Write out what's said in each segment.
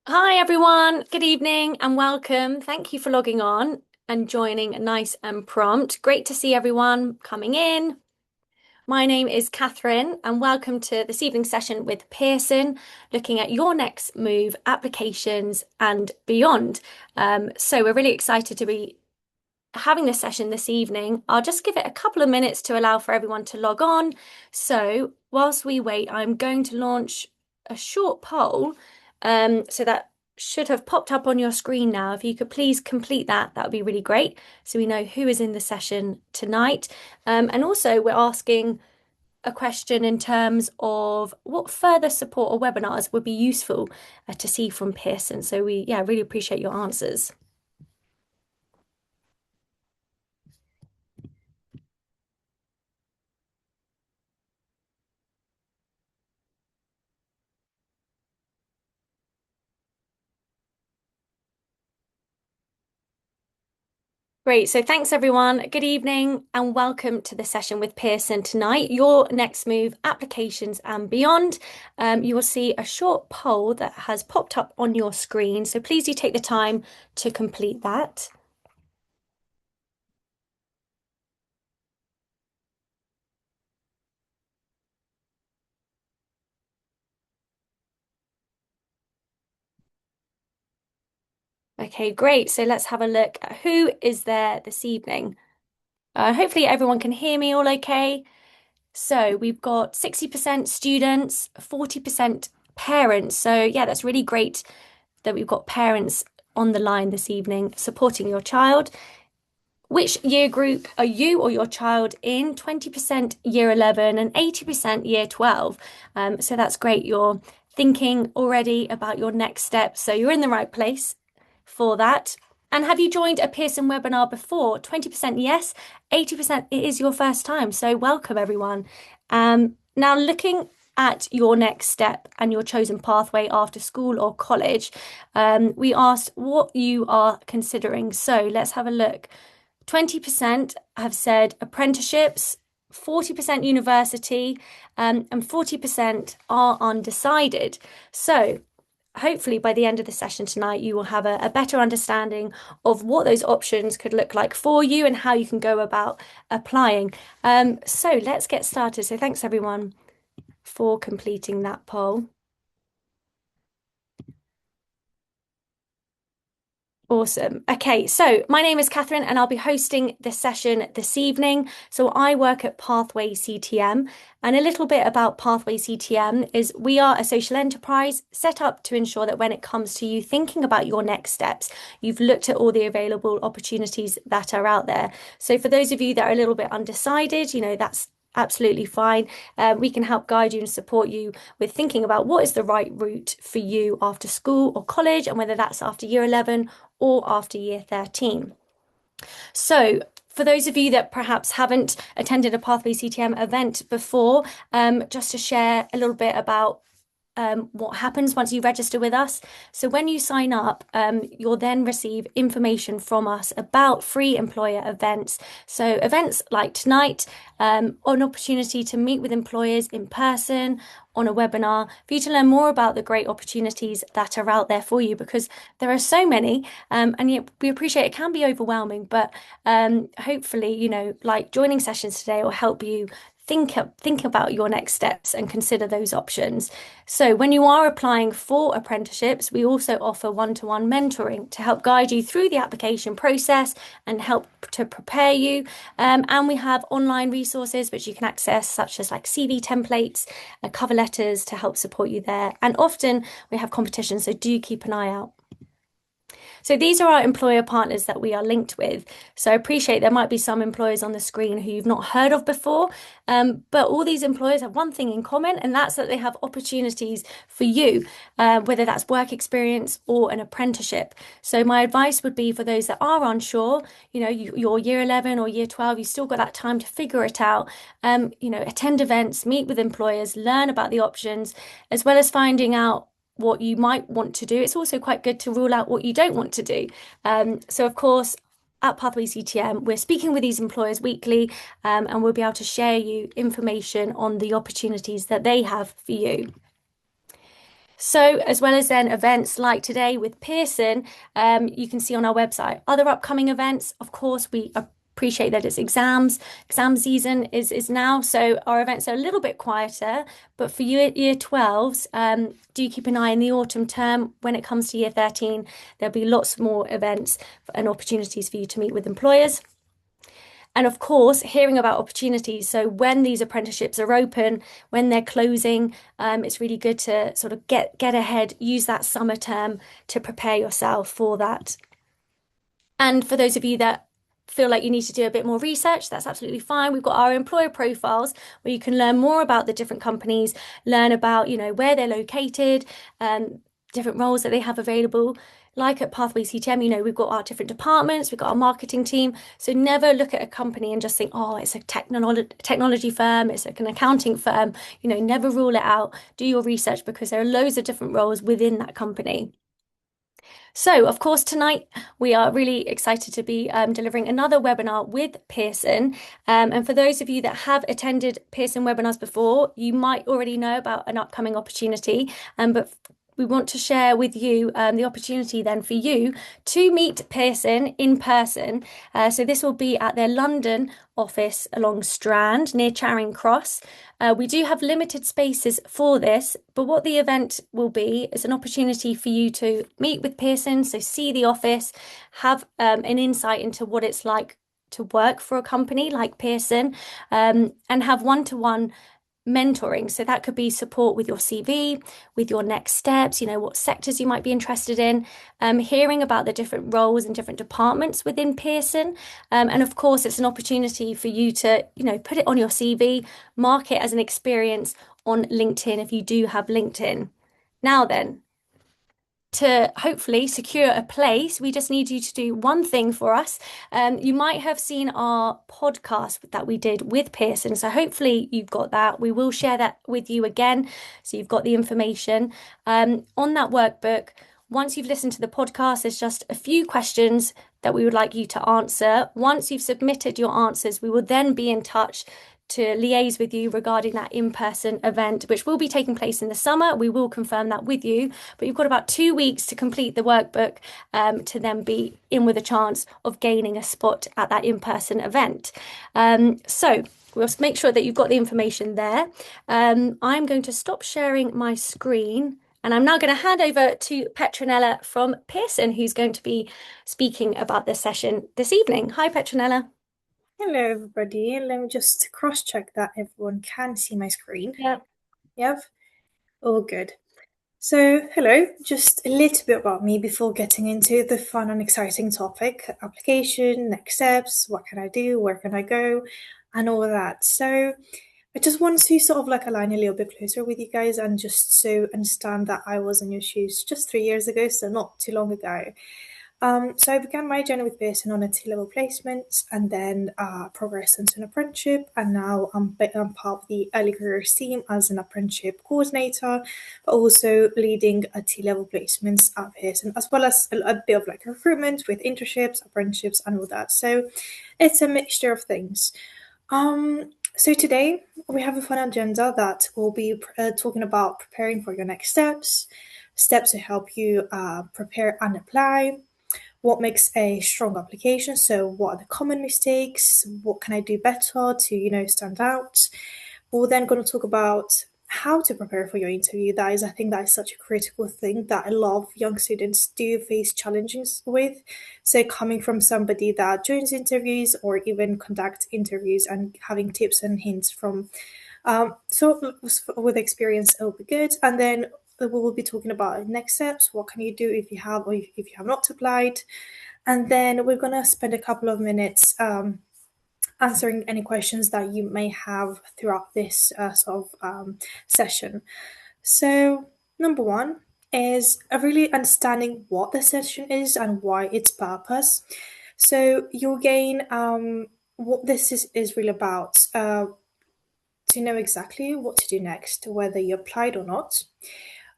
Hi, everyone. Good evening and welcome. Thank you for logging on and joining Nice and Prompt. Great to see everyone coming in. My name is Catherine, and welcome to this evening session with Pearson, looking at your next move, applications, and beyond. So, we're really excited to be having this session this evening. I'll just give it a couple of minutes to allow for everyone to log on. So, whilst we wait, I'm going to launch a short poll. So that should have popped up on your screen now. If you could please complete that, that would be really great. So we know who is in the session tonight. And also, we're asking a question in terms of what further support or webinars would be useful to see from Pearson. So yeah, really appreciate your answers. Great. So thanks everyone. Good evening and welcome to the session with Pearson tonight. Your next move, applications and beyond. You will see a short poll that has popped up on your screen. So please do take the time to complete that. Okay, great. So let's have a look at who is there this evening. Hopefully everyone can hear me all okay. So we've got 60% students, 40% parents. So yeah, that's really great that we've got parents on the line this evening supporting your child. Which year group are you or your child in? 20% year 11 and 80% year 12. So that's great. You're thinking already about your next steps. So you're in the right place for that. And have you joined a Pearson webinar before? 20% yes, 80% it is your first time. So welcome everyone. Now looking at your next step and your chosen pathway after school or college, we asked what you are considering. So let's have a look. 20% have said apprenticeships, 40% university, and 40% are undecided. So hopefully by the end of the session tonight, you will have a better understanding of what those options could look like for you and how you can go about applying. So let's get started. So thanks everyone for completing that poll. Awesome. Okay, so my name is Catherine and I'll be hosting this session this evening. So I work at Pathway CTM, and a little bit about Pathway CTM is we are a social enterprise set up to ensure that when it comes to you thinking about your next steps, you've looked at all the available opportunities that are out there. So for those of you that are a little bit undecided, that's absolutely fine. We can help guide you and support you with thinking about what is the right route for you after school or college, and whether that's after year 11 or after year 13. So, for those of you that perhaps haven't attended a Pathway CTM event before, just to share a little bit about what happens once you register with us. So when you sign up, you'll then receive information from us about free employer events. So events like tonight, an opportunity to meet with employers in person, on a webinar for you to learn more about the great opportunities that are out there for you, because there are so many, and yet we appreciate it can be overwhelming, but hopefully, like joining sessions today will help you think about your next steps and consider those options. So when you are applying for apprenticeships, we also offer one-to-one mentoring to help guide you through the application process and help to prepare you. And we have online resources which you can access, such as like CV templates, cover letters to help support you there. And often we have competitions, so do keep an eye out. So these are our employer partners that we are linked with. So I appreciate there might be some employers on the screen who you've not heard of before, but all these employers have one thing in common, and that's that they have opportunities for you, whether that's work experience or an apprenticeship. So my advice would be for those that are unsure, you're year 11 or year 12, you've still got that time to figure it out. Attend events, meet with employers, learn about the options, as well as finding out what you might want to do. It's also quite good to rule out what you don't want to do. So, of course, at Pathway CTM, we're speaking with these employers weekly, and we'll be able to share you information on the opportunities that they have for you. So, as well as then events like today with Pearson, you can see on our website other upcoming events. Of course, we appreciate that it's exam season is now, so our events are a little bit quieter. But for year 12s, do keep an eye in the autumn term. When it comes to year 13, there'll be lots more events and opportunities for you to meet with employers. And of course, hearing about opportunities. So when these apprenticeships are open, when they're closing, it's really good to sort of get ahead, use that summer term to prepare yourself for that. And for those of you that feel like you need to do a bit more research, that's absolutely fine. We've got our employer profiles where you can learn more about the different companies, learn about, where they're located, different roles that they have available. Like at Pathway CTM, we've got our different departments, we've got our marketing team. So never look at a company and just think, oh, it's a technology firm, it's like an accounting firm. Never rule it out. Do your research because there are loads of different roles within that company. So, of course, tonight we are really excited to be delivering another webinar with Pearson. And for those of you that have attended Pearson webinars before, you might already know about an upcoming opportunity. But we want to share with you the opportunity then for you to meet Pearson in person. So this will be at their London office along Strand near Charing Cross. We do have limited spaces for this, but what the event will be is an opportunity for you to meet with Pearson, so see the office, have an insight into what it's like to work for a company like Pearson, and have one-to-one mentoring. So that could be support with your CV, with your next steps, what sectors you might be interested in, hearing about the different roles and different departments within Pearson. And of course, it's an opportunity for you to, put it on your CV, mark it as an experience on LinkedIn if you do have LinkedIn. Now then, to hopefully secure a place, we just need you to do one thing for us. You might have seen our podcast that we did with Pearson. So hopefully you've got that. We will share that with you again. So you've got the information. On that workbook, once you've listened to the podcast, there's just a few questions that we would like you to answer. Once you've submitted your answers, we will then be in touch to liaise with you regarding that in-person event, which will be taking place in the summer. We will confirm that with you, but you've got about 2 weeks to complete the workbook to then be in with a chance of gaining a spot at that in-person event. So we'll make sure that you've got the information there. I'm going to stop sharing my screen. And I'm now going to hand over to Petronella from Pearson, who's going to be speaking about this session this evening. Hi, Petronella. Hello, everybody. Let me just cross-check that everyone can see my screen. Yeah. Yep, all good. So, hello, just a little bit about me before getting into the fun and exciting topic, application, next steps, what can I do, where can I go, and all of that. So, I just want to sort of like align a little bit closer with you guys and just so understand that I was in your shoes just 3 years ago, so not too long ago. So I began my journey with Pearson on a T-level placement and then progressed into an apprenticeship. And now I'm part of the early careers team as an apprenticeship coordinator, but also leading a T-level placements at Pearson, as well as a bit of like recruitment with internships, apprenticeships, and all that. So it's a mixture of things. So today we have a fun agenda that will be talking about preparing for your next steps, steps to help you prepare and apply, what makes a strong application. So what are the common mistakes? What can I do better to, stand out? We're then going to talk about how to prepare for your interview. I think that is such a critical thing that a lot of young students do face challenges with. So coming from somebody that joins interviews or even conduct interviews and having tips and hints from so with experience, it'll be good. And then we will be talking about next steps. What can you do if you have or if you have not applied? And then we're gonna spend a couple of minutes answering any questions that you may have throughout this session. So number one is really understanding what the session is and why its purpose. So you'll gain what this is really about. To know exactly what to do next, whether you applied or not.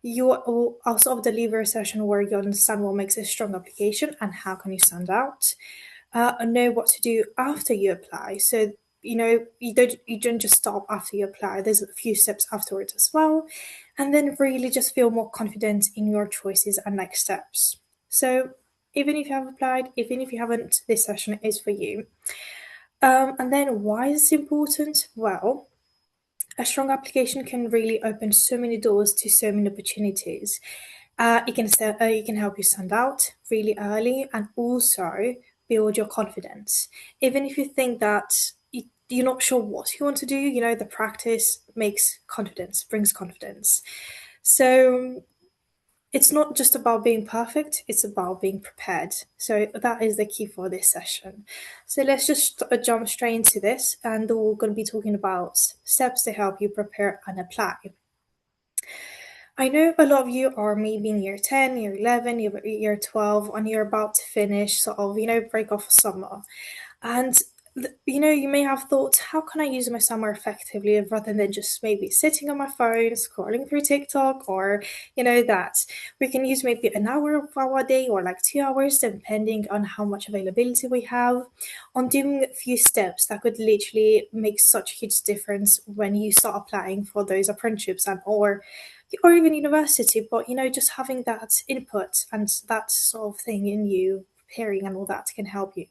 You will also deliver a session where you understand what makes a strong application and how can you stand out. And know what to do after you apply. So you don't just stop after you apply. There's a few steps afterwards as well. and then really just feel more confident in your choices and next steps. So, even if you have applied, even if you haven't, this session is for you. And then, why is it important? Well, a strong application can really open so many doors to so many opportunities. It can help you stand out really early and also build your confidence. Even if you think that you're not sure what you want to do, the practice makes confidence, brings confidence. So it's not just about being perfect, it's about being prepared. So that is the key for this session. So let's just jump straight into this, and we're going to be talking about steps to help you prepare and apply. I know a lot of you are maybe in year 10, year 11, year 12, and you're about to finish sort of, break off summer. And you may have thought, how can I use my summer effectively rather than just maybe sitting on my phone, scrolling through TikTok, or that we can use maybe an hour of our day or like 2 hours, depending on how much availability we have, on doing a few steps that could literally make such a huge difference when you start applying for those apprenticeships or even university. But just having that input and that sort of thing in you, preparing and all that can help you.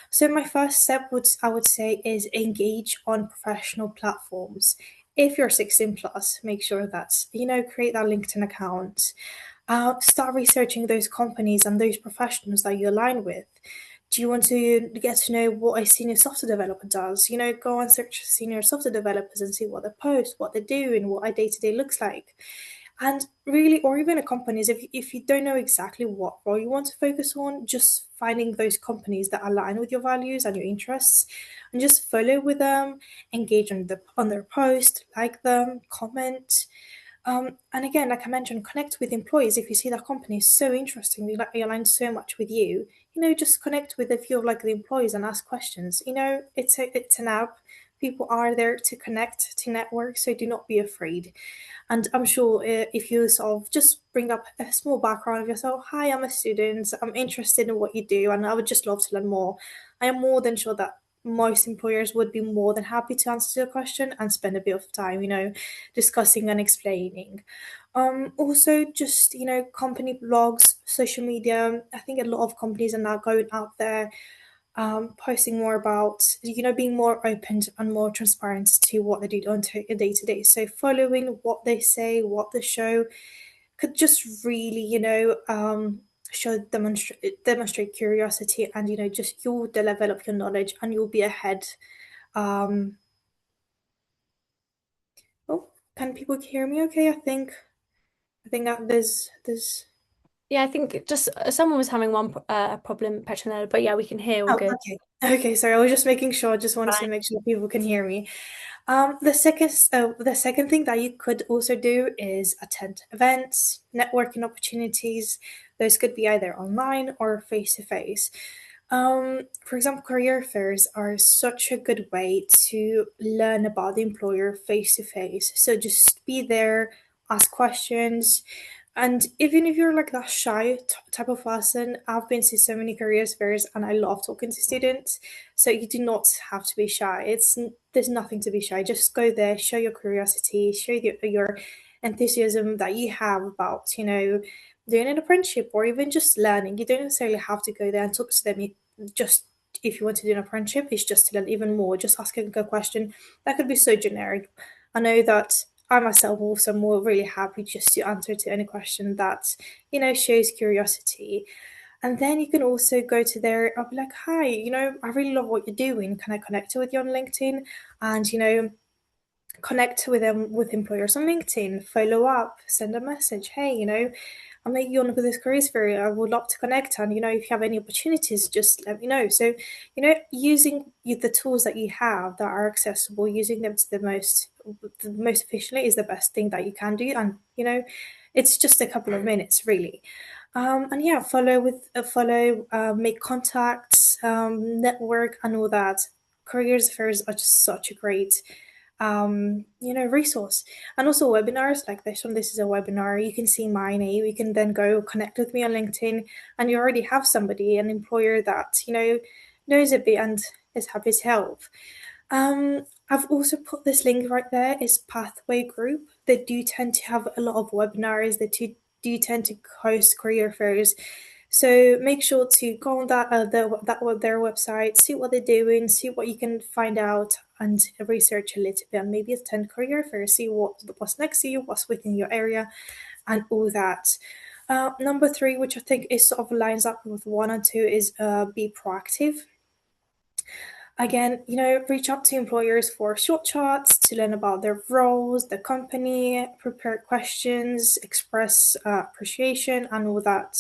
So my first step would I would say is engage on professional platforms. If you're 16 plus, make sure that create that LinkedIn account. Start researching those companies and those professionals that you align with. Do you want to get to know what a senior software developer does? Go and search senior software developers and see what they post, what they do, and what a day to day looks like. And really, or even a companies, if you don't know exactly what role you want to focus on, just finding those companies that align with your values and your interests, and just follow with them, engage on their post, like them, comment. And again, like I mentioned, connect with employees. If you see that company is so interesting, they align so much with you, just connect with a few of like the employees and ask questions. It's an app. People are there to connect, to network, so do not be afraid. And I'm sure if you sort of just bring up a small background of yourself, hi, I'm a student, I'm interested in what you do, and I would just love to learn more. I am more than sure that most employers would be more than happy to answer your question and spend a bit of time, discussing and explaining. Also, just, company blogs, social media. I think a lot of companies are now going out there posting more about being more open and more transparent to what they do on a day to day. So following what they say, what they show, could just really show demonstrate curiosity, and just you'll develop your knowledge and you'll be ahead. Um, oh, can people hear me? Okay, I think that there's. Yeah, I think just someone was having one problem, Petronella, but yeah, we can hear all Oh, good. okay. Okay, sorry. I was just making sure. Just wanted to Right. make sure people can hear me. The second thing that you could also do is attend events, networking opportunities. Those could be either online or face to face. For example, career fairs are such a good way to learn about the employer face to face. So just be there, ask questions, and even if you're like that shy type of person, I've been to so many careers fairs and I love talking to students. So you do not have to be shy. There's nothing to be shy. Just go there, show your curiosity, show your enthusiasm that you have about doing an apprenticeship or even just learning. You don't necessarily have to go there and talk to them. Just if you want to do an apprenticeship, it's just to learn even more. Just asking a question that could be so generic. I know that I myself also am more really happy just to answer to any question that shows curiosity. And then you can also go to their, I'll be like, hi, I really love what you're doing. Can I connect with you on LinkedIn? And connect with them with employers on LinkedIn, follow up, send a message. Hey, I'm making you on with this careers fair. I would love to connect, and if you have any opportunities, just let me know. So, using the tools that you have that are accessible, using them to the most efficiently is the best thing that you can do, and it's just a couple of minutes really. And yeah, make contacts, network, and all that. Careers fairs are just such a great resource. And also webinars like this one. This is a webinar. You can see my name. You can then go connect with me on LinkedIn, and you already have somebody, an employer that knows a bit and is happy to help. I've also put this link right there. It's Pathway Group. They do tend to have a lot of webinars. They do tend to host career fairs. So make sure to go on their website, see what they're doing, see what you can find out, and research a little bit, and maybe attend career fairs, see what's next to you, what's within your area, and all that. Number three, which I think is sort of lines up with one and two, is be proactive. Again, reach out to employers for short chats to learn about their roles, the company, prepare questions, express appreciation, and all that.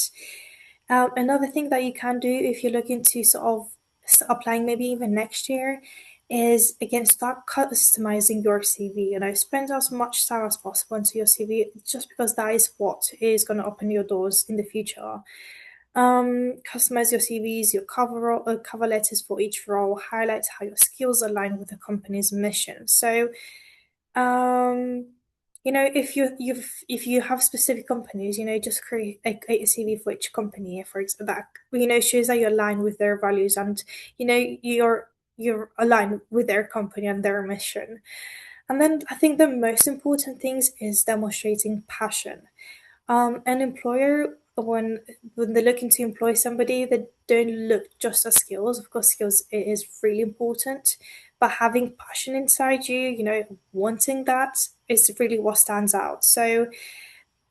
Another thing that you can do if you're looking to sort of applying maybe even next year is again start customizing your CV. Spend as much time as possible into your CV just because that is what is going to open your doors in the future. Customize your CVs, your cover letters for each role, highlight how your skills align with the company's mission. So, um, if you have specific companies, just create a CV for each company, for example, that shows that you align with their values and you're aligned with their company and their mission. And then I think the most important things is demonstrating passion. An employer, when they're looking to employ somebody, they don't look just at skills. Of course, skills is really important, but having passion inside you, wanting that is really what stands out. So,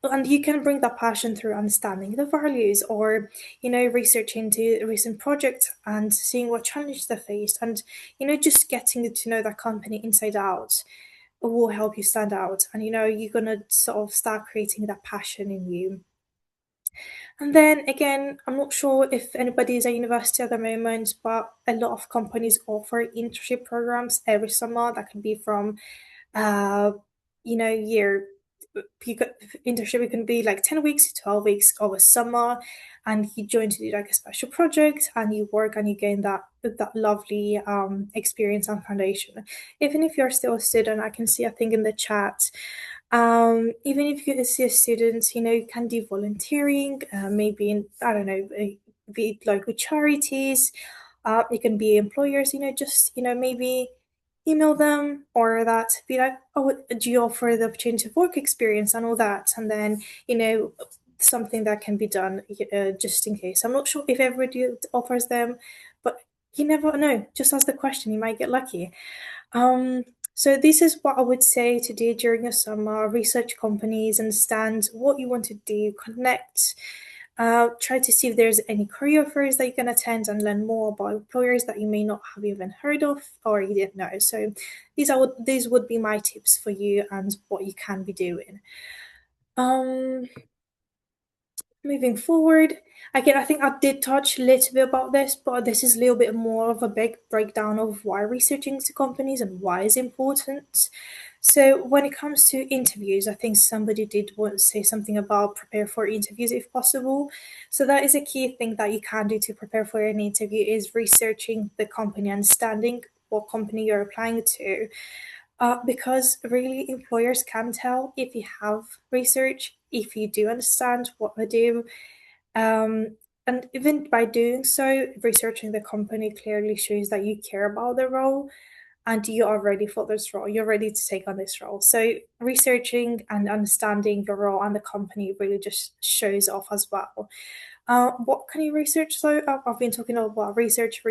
and you can bring that passion through understanding the values, or researching into recent projects and seeing what challenges they faced, and just getting to know that company inside out will help you stand out, and you're gonna sort of start creating that passion in you. And then again, I'm not sure if anybody is at university at the moment, but a lot of companies offer internship programs every summer. That can be from uh year you got internship. It can be like 10 weeks to 12 weeks over summer, and you join to do like a special project, and you work and you gain that lovely experience and foundation. Even if you're still a student, I can see, I think, in the chat, even if you're a student, you can do volunteering, maybe in, I don't know, be like with charities. It can be employers, just maybe email them, or that be like, oh, do you offer the opportunity of work experience and all that, and then something that can be done, just in case. I'm not sure if everybody offers them, but you never know. Just ask the question, you might get lucky. um, so this is what I would say to do during the summer: research companies, understand what you want to do, connect, try to see if there's any career fairs that you can attend and learn more about employers that you may not have even heard of or you didn't know. So these would be my tips for you and what you can be doing. Um, Moving forward, again, I think I did touch a little bit about this, but this is a little bit more of a big breakdown of why researching to companies and why it's important. So, when it comes to interviews, I think somebody did want to say something about prepare for interviews if possible. So, that is a key thing that you can do to prepare for an interview is researching the company, understanding what company you're applying to, because really employers can tell if you have research, if you do understand what they do. Um, and even by doing so, researching the company clearly shows that you care about the role and you are ready for this role. You're ready to take on this role. So, researching and understanding your role and the company really just shows off as well. What can you research? So, I've been talking about research.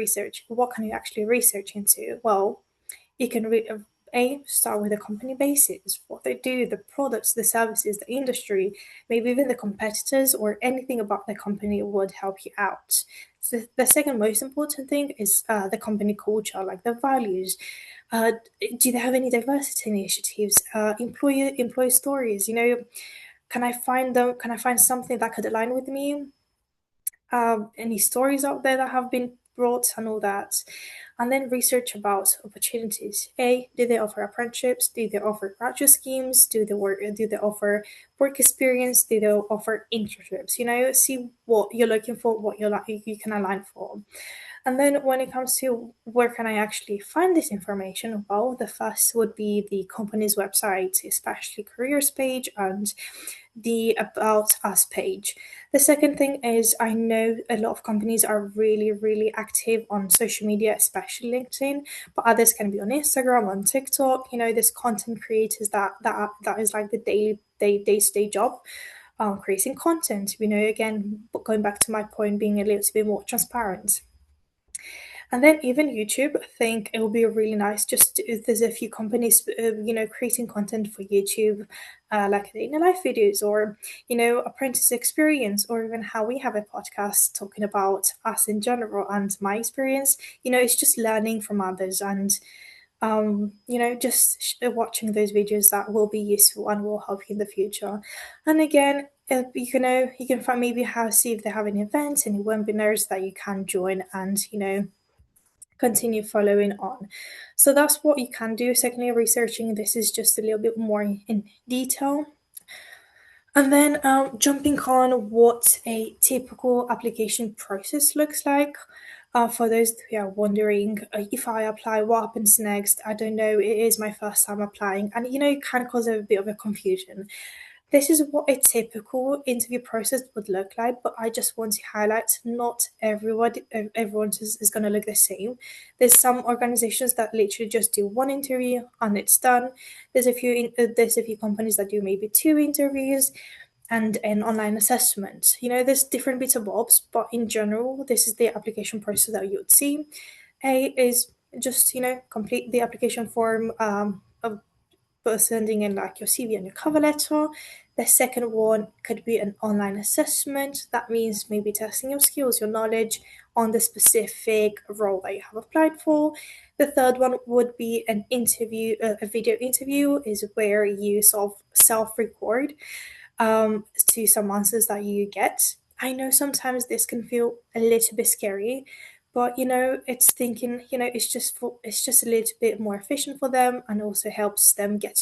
What can you actually research into? Well, you can start with the company basis, what they do, the products, the services, the industry, maybe even the competitors or anything about the company would help you out. So the second most important thing is the company culture, like the values. Uh, do they have any diversity initiatives? Employee stories. Can I find them? Can I find something that could align with me? Any stories out there that have been brought and all that, and then research about opportunities. Do they offer apprenticeships? Do they offer graduate schemes? Do they offer work experience? Do they offer internships? See what you're looking for, what you can align for. And then when it comes to where can I actually find this information, well, the first would be the company's website, especially careers page, and the About Us page. The second thing is I know a lot of companies are really, really active on social media, especially LinkedIn, but others can be on Instagram, on TikTok. There's content creators that is like the day-to-day job, creating content. Again, going back to my point, being a little bit more transparent. And then even YouTube, I think it will be really nice just if there's a few companies, creating content for YouTube, like the inner life videos or, apprentice experience, or even how we have a podcast talking about us in general and my experience. It's just learning from others and, just watching those videos that will be useful and will help you in the future. And again, if you can find maybe see if they have any events, any webinars that you can join and, continue following on. So that's what you can do. Secondly, researching this is just a little bit more in detail. And then jumping on what a typical application process looks like. For those who are wondering, if I apply, what happens next? I don't know. It is my first time applying, and it can cause a bit of a confusion. This is what a typical interview process would look like, but I just want to highlight not everyone is going to look the same. There's some organizations that literally just do one interview and it's done. There's a few companies that do maybe two interviews and an online assessment. There's different bits of bobs, but in general, this is the application process that you would see. A is just complete the application form, of sending in like your CV and your cover letter. The second one could be an online assessment. That means maybe testing your skills, your knowledge on the specific role that you have applied for. The third one would be an interview, a video interview, is where you sort of self record, to some answers that you get. I know sometimes this can feel a little bit scary, but it's thinking, it's just a little bit more efficient for them, and also helps them get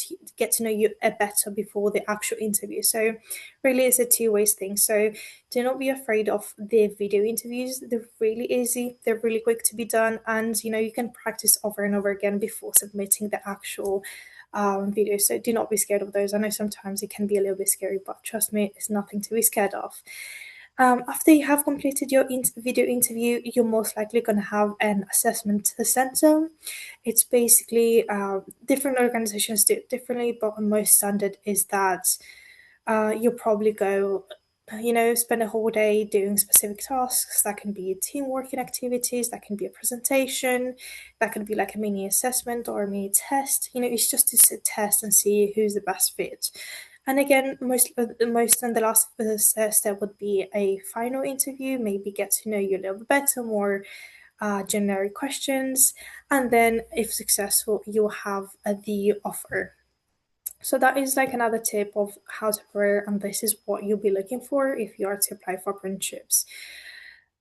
to know you a better before the actual interview. So really, it's a two-ways thing. So do not be afraid of the video interviews. They're really easy. They're really quick to be done, and you can practice over and over again before submitting the actual videos. So do not be scared of those. I know sometimes it can be a little bit scary, but trust me, it's nothing to be scared of. After you have completed your video interview, you're most likely going to have an assessment center. It's basically, different organizations do it differently, but the most standard is that you'll probably go, spend a whole day doing specific tasks. That can be team working activities, that can be a presentation, that can be like a mini assessment or a mini test. It's just to test and see who's the best fit. And again, most and the last step would be a final interview, maybe get to know you a little bit better, more generic questions, and then if successful, you'll have the offer. So that is like another tip of how to prepare, and this is what you'll be looking for if you are to apply for apprenticeships.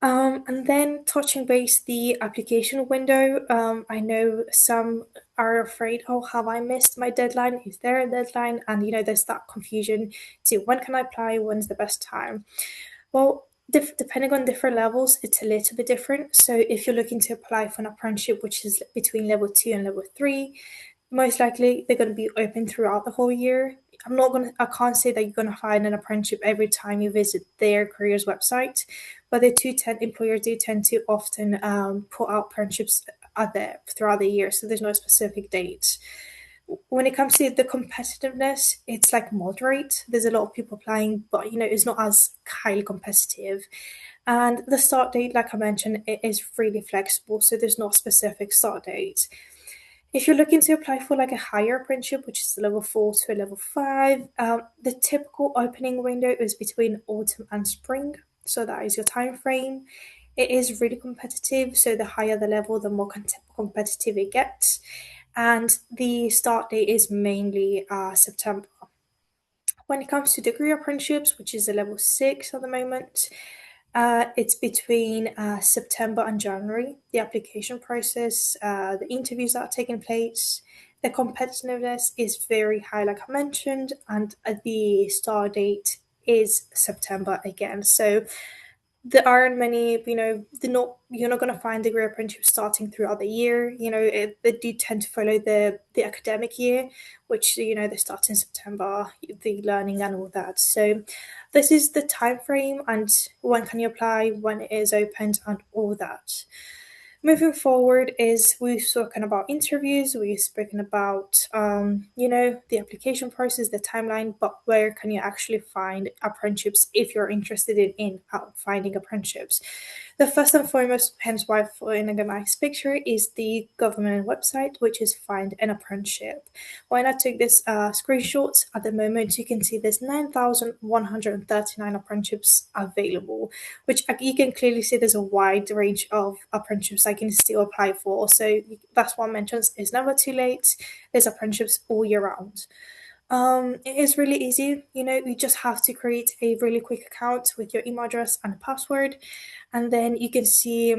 And then touching base the application window. I know some are afraid, oh, have I missed my deadline? Is there a deadline? And there's that confusion to when can I apply? When's the best time? Well, depending on different levels, it's a little bit different. So if you're looking to apply for an apprenticeship, which is between level 2 and level 3, most likely they're going to be open throughout the whole year. I can't say that you're going to find an apprenticeship every time you visit their careers website, but employers do tend to often put out apprenticeships out there throughout the year, so there's no specific date. When it comes to the competitiveness, it's like moderate. There's a lot of people applying, but it's not as highly competitive. And the start date, like I mentioned, it is really flexible, so there's no specific start date. If you're looking to apply for like a higher apprenticeship, which is level 4 to a level 5, the typical opening window is between autumn and spring. So that is your time frame. It is really competitive. So the higher the level, the more competitive it gets. And the start date is mainly September. When it comes to degree apprenticeships, which is a level 6 at the moment, it's between September and January. The application process, the interviews that are taking place, the competitiveness is very high, like I mentioned, and the start date is September again. So there aren't many, you're not going to find degree apprenticeships starting throughout the year. They do tend to follow the academic year, which, they start in September, the learning and all that. So this is the time frame and when can you apply, when it is opened and all that. Moving forward is we've spoken about interviews, we've spoken about the application process, the timeline, but where can you actually find apprenticeships if you're interested in finding apprenticeships? The first and foremost, hence why for in a nice picture, is the government website, which is Find an Apprenticeship. When I took this screenshot, at the moment you can see there's 9,139 apprenticeships available, which you can clearly see there's a wide range of apprenticeships I can still apply for. So that's what I mentioned, it's never too late. There's apprenticeships all year round. It is really easy. You just have to create a really quick account with your email address and password, and then you can see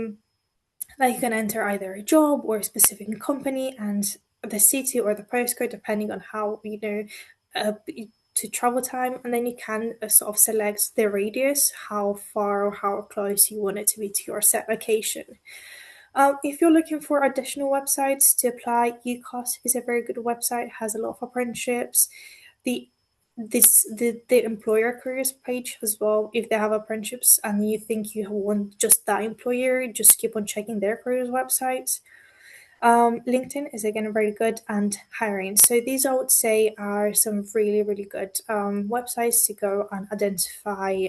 that you can enter either a job or a specific company and the city or the postcode, depending on how uh, to travel time, and then you can sort of select the radius, how far or how close you want it to be to your set location. If you're looking for additional websites to apply, UCAS is a very good website, has a lot of apprenticeships. The the employer careers page as well. If they have apprenticeships and you think you want just that employer, just keep on checking their careers websites. LinkedIn is again very good, and hiring. So these I would say are some really really good websites to go and identify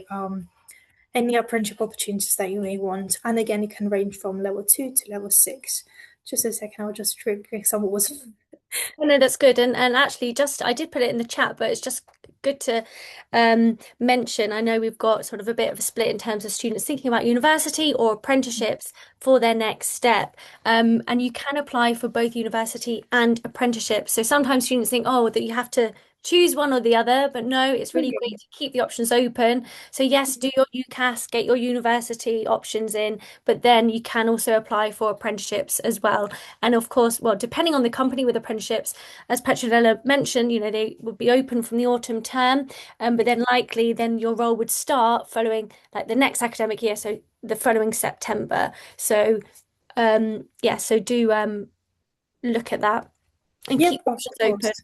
any apprenticeship opportunities that you may want. And again, it can range from level 2 to level 6. Just a second, I'll just drink some water. Oh, no, that's good. And actually, just I did put it in the chat, but it's just good to mention. I know we've got sort of a bit of a split in terms of students thinking about university or apprenticeships for their next step. And you can apply for both university and apprenticeships. So sometimes students think, oh, that you have to choose one or the other, but no, it's really great to keep the options open. So yes, do your UCAS, get your university options in, but then you can also apply for apprenticeships as well. And of course, well, depending on the company with apprenticeships, as Petronella mentioned, they would be open from the autumn term, but then likely then your role would start following like the next academic year, so the following September. So yeah, so do look at that and Yep, keep of options open. course.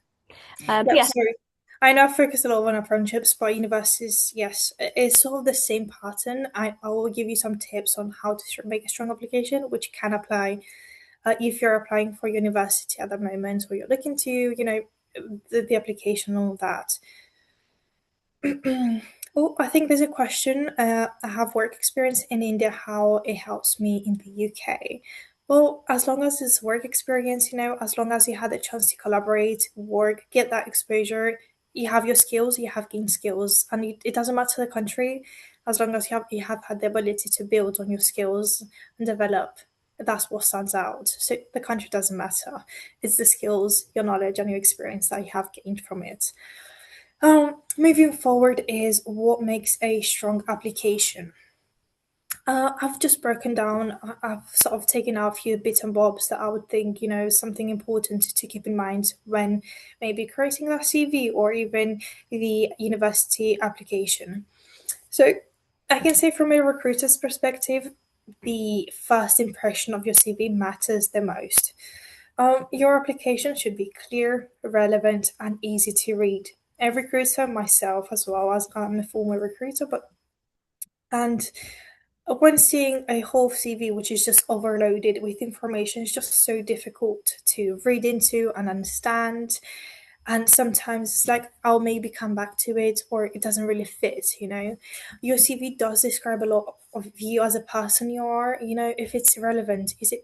But Yep, yeah, sorry. I know I focus a lot on apprenticeships, but universities, yes, it's sort of the same pattern. I will give you some tips on how to make a strong application, which can apply if you're applying for university at the moment or you're looking to, the application and all that. Oh, I think there's a question. I have work experience in India, how it helps me in the UK. Well, as long as it's work experience, as long as you had a chance to collaborate, work, get that exposure, you have your skills, you have gained skills, and it doesn't matter the country, as long as you have had the ability to build on your skills and develop. That's what stands out. So the country doesn't matter. It's the skills, your knowledge, and your experience that you have gained from it. Moving forward is what makes a strong application. I've just broken down, I've sort of taken out a few bits and bobs that I would think, something important to keep in mind when maybe creating that CV or even the university application. So I can say from a recruiter's perspective, the first impression of your CV matters the most. Your application should be clear, relevant, and easy to read. A recruiter, myself as well as I'm a former recruiter, but and when seeing a whole CV which is just overloaded with information, it's just so difficult to read into and understand. And sometimes it's like I'll maybe come back to it or it doesn't really fit. Your CV does describe a lot of you as a person you are. If it's relevant, is it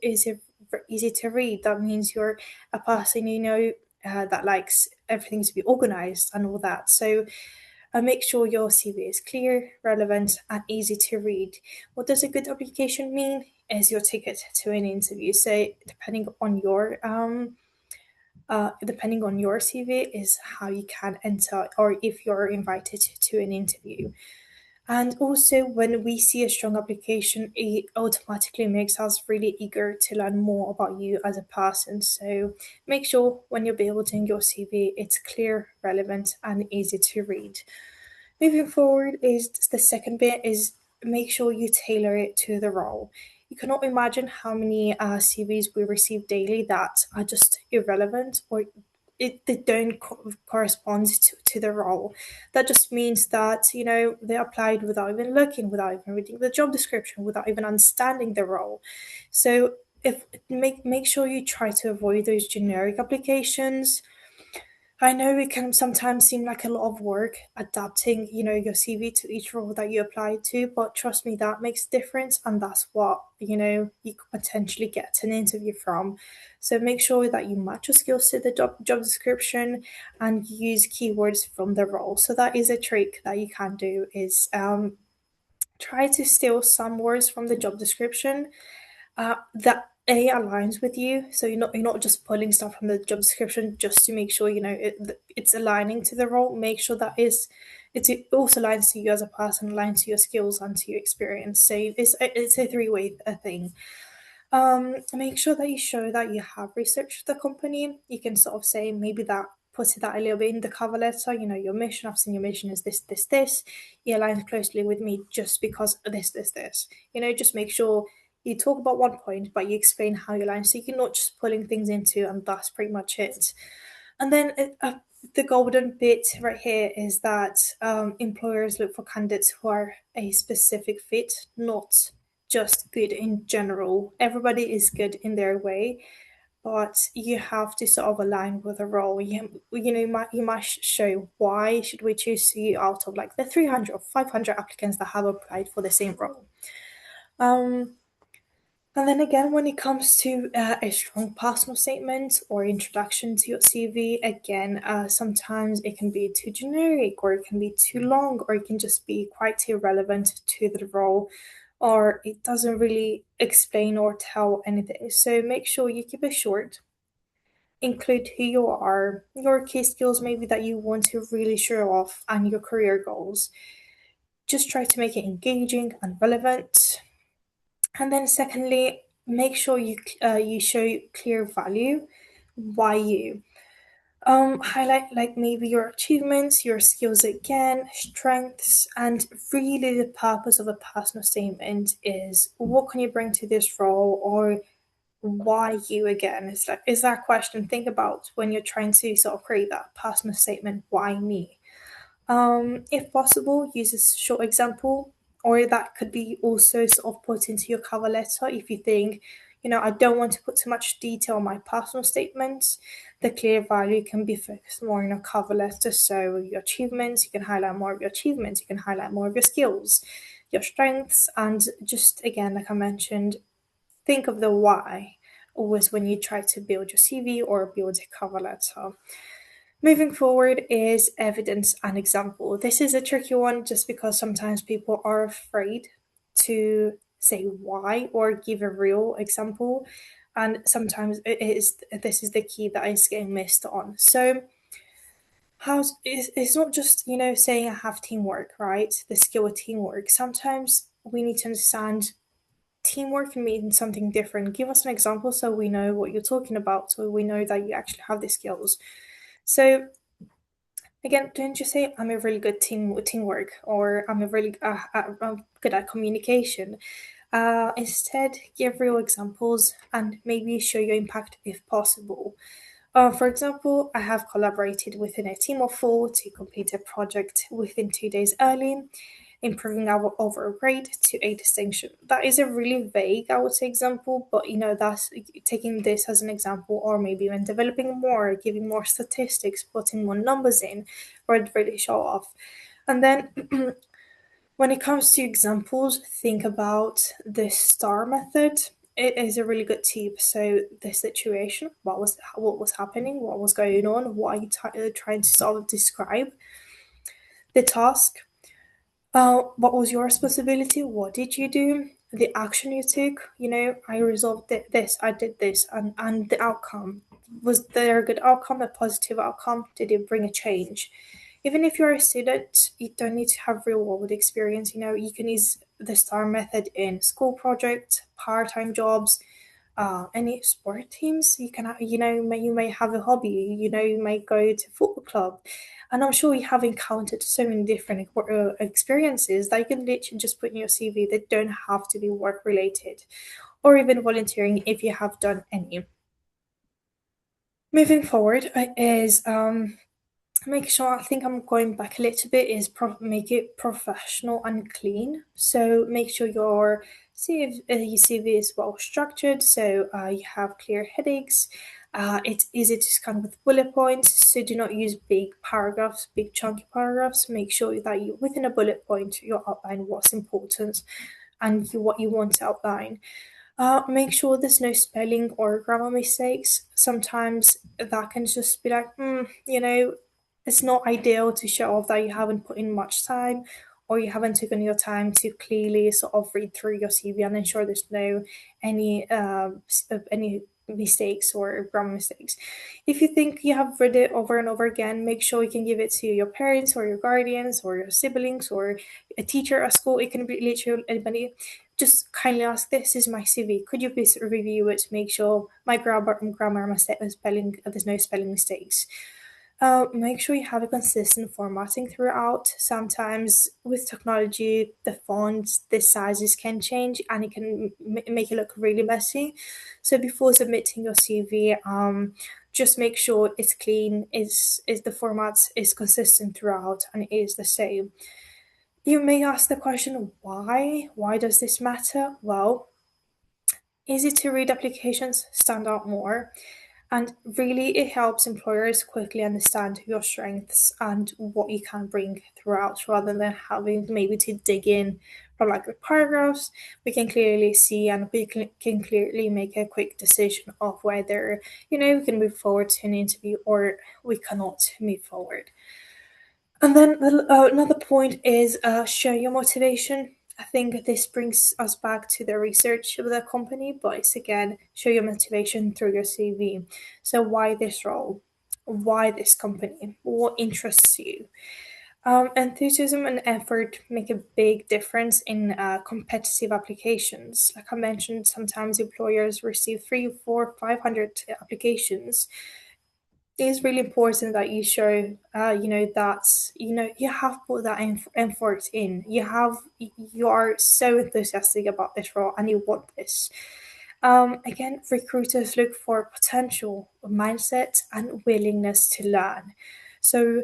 easy to read? That means you're a person that likes everything to be organized and all that. So make sure your CV is clear, relevant, and easy to read. What does a good application mean? Is your ticket to an interview. So depending on your CV, is how you can enter or if you're invited to an interview. And also, when we see a strong application, it automatically makes us really eager to learn more about you as a person. So make sure when you're building your CV, it's clear, relevant, and easy to read. Moving forward is the second bit is make sure you tailor it to the role. You cannot imagine how many CVs we receive daily that are just irrelevant, or they don't correspond to the role. That just means that, they applied without even looking, without even reading the job description, without even understanding the role. So if make sure you try to avoid those generic applications. I know it can sometimes seem like a lot of work adapting, your CV to each role that you apply to, but trust me, that makes a difference, and that's what, you could potentially get an interview from. So make sure that you match your skills to the job description and use keywords from the role. So that is a trick that you can do, is try to steal some words from the job description that aligns with you. So you're not just pulling stuff from the job description just to make sure it's aligning to the role. Make sure that it also aligns to you as a person, aligns to your skills and to your experience. So it's a three-way thing. Make sure that you show that you have researched the company. You can sort of say maybe that put that a little bit in the cover letter. Your mission. I've seen your mission is this, this, this. It aligns closely with me just because of this, this, this. Just make sure you talk about one point, but you explain how you align. So you're not just pulling things into, and that's pretty much it. And then the golden bit right here is that employers look for candidates who are a specific fit, not just good in general. Everybody is good in their way, but you have to sort of align with the role. You must show why should we choose you out of like the 300 or 500 applicants that have applied for the same role. Um, and then again, when it comes to a strong personal statement or introduction to your CV, again, sometimes it can be too generic, or it can be too long, or it can just be quite irrelevant to the role, or it doesn't really explain or tell anything. So make sure you keep it short, include who you are, your key skills maybe that you want to really show off, and your career goals. Just try to make it engaging and relevant. And then secondly, make sure you show clear value. Why you? Highlight like maybe your achievements, your skills again, strengths, and really the purpose of a personal statement is what can you bring to this role, or why you again? It's like, is that question think about when you're trying to sort of create that personal statement, why me? If possible, use a short example, or that could be also sort of put into your cover letter if you think, I don't want to put too much detail on my personal statements. The clear value can be focused more in a cover letter. So your achievements, you can highlight more of your achievements, you can highlight more of your skills, your strengths, and just again, like I mentioned, think of the why always when you try to build your CV or build a cover letter. Moving forward is evidence and example. This is a tricky one just because sometimes people are afraid to say why or give a real example. And sometimes this is the key that is getting missed on. So it's not just, saying I have teamwork, right? The skill of teamwork. Sometimes we need to understand teamwork can mean something different. Give us an example so we know what you're talking about, so we know that you actually have the skills. So again, don't just say I'm a really good teamwork, or I'm a really I'm good at communication. Instead, give real examples and maybe show your impact if possible. For example, I have collaborated within a team of four to complete a project within 2 days early, improving our overall grade to a distinction. That is a really vague, I would say, example, but that's taking this as an example, or maybe even developing more, giving more statistics, putting more numbers in, or really show off. And then when it comes to examples, think about the STAR method. It is a really good tip. So the situation, what was happening, what was going on, what are you trying to sort of describe? The task, what was your responsibility? What did you do? The action you took, I resolved this, I did this, and the outcome. Was there a good outcome, a positive outcome? Did it bring a change? Even if you're a student, you don't need to have real world experience. You can use the STAR method in school projects, part time jobs, any sport teams. You can, you may have a hobby. You may go to football club, and I'm sure you have encountered so many different experiences that you can literally just put in your CV that don't have to be work related, or even volunteering if you have done any. Moving forward is make sure, I think I'm going back a little bit, is make it professional and clean. So make sure your CV is well structured, so you have clear headings. It's easy to scan with bullet points, so do not use big paragraphs, big chunky paragraphs. Make sure that you, within a bullet point, you outline what's important and what you want to outline. Make sure there's no spelling or grammar mistakes. Sometimes that can just be like, it's not ideal to show off that you haven't put in much time, or you haven't taken your time to clearly sort of read through your CV and ensure there's no any mistakes or grammar mistakes. If you think you have read it over and over again, make sure you can give it to your parents or your guardians or your siblings or a teacher at school. It can be literally anybody. Just kindly ask, this is my CV. Could you please review it to make sure my grammar, my spelling, there's no spelling mistakes. Make sure you have a consistent formatting throughout. Sometimes with technology, the fonts, the sizes can change and it can make it look really messy. So before submitting your CV, just make sure it's clean, is the format is consistent throughout and it is the same. You may ask the question, why? Why does this matter? Well, easy to read applications stand out more. And really, it helps employers quickly understand your strengths and what you can bring throughout rather than having maybe to dig in from like the paragraphs. We can clearly see and can clearly make a quick decision of whether, we can move forward to an interview or we cannot move forward. And then another point is show your motivation. I think this brings us back to the research of the company, but it's again, show your motivation through your CV. So, why this role? Why this company? What interests you? Enthusiasm and effort make a big difference in competitive applications. Like I mentioned, sometimes employers receive 3, 4, 500 applications. It is really important that you show, that you have put that effort in. You are so enthusiastic about this role and you want this. Again, recruiters look for potential, mindset, and willingness to learn. So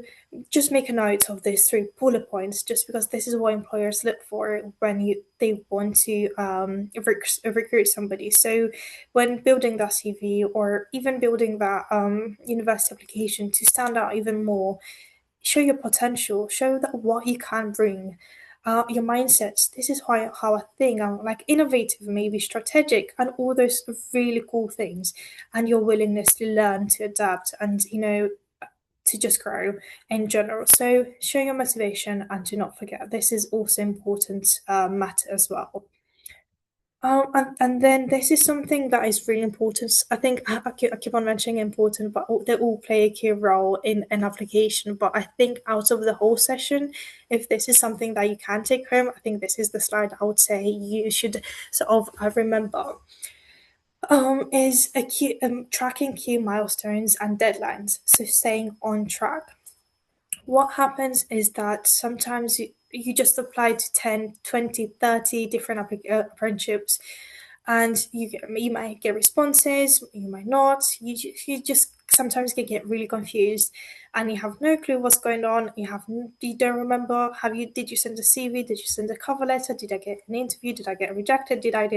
just make a note of these 3 bullet points, just because this is what employers look for when they want to recruit somebody. So when building that CV or even building that university application to stand out even more, show your potential, show that what you can bring, your mindset. This is how I think. I'm like innovative, maybe strategic, and all those really cool things, and your willingness to learn, to adapt, and to just grow in general. So show your motivation, and do not forget this is also important matter as well. And then this is something that is really important. I think I keep on mentioning important, but they all play a key role in an application. But I think out of the whole session, if this is something that you can take home, I think this is the slide I would say you should sort of remember. Is a key tracking key milestones and deadlines. So staying on track. What happens is that sometimes you just apply to 10, 20, 30 different apprenticeships and you might get responses, you might not. You just sometimes can get really confused and you have no clue what's going on. You don't remember, did you send a CV, did you send a cover letter, did I get an interview, did I get rejected, did I,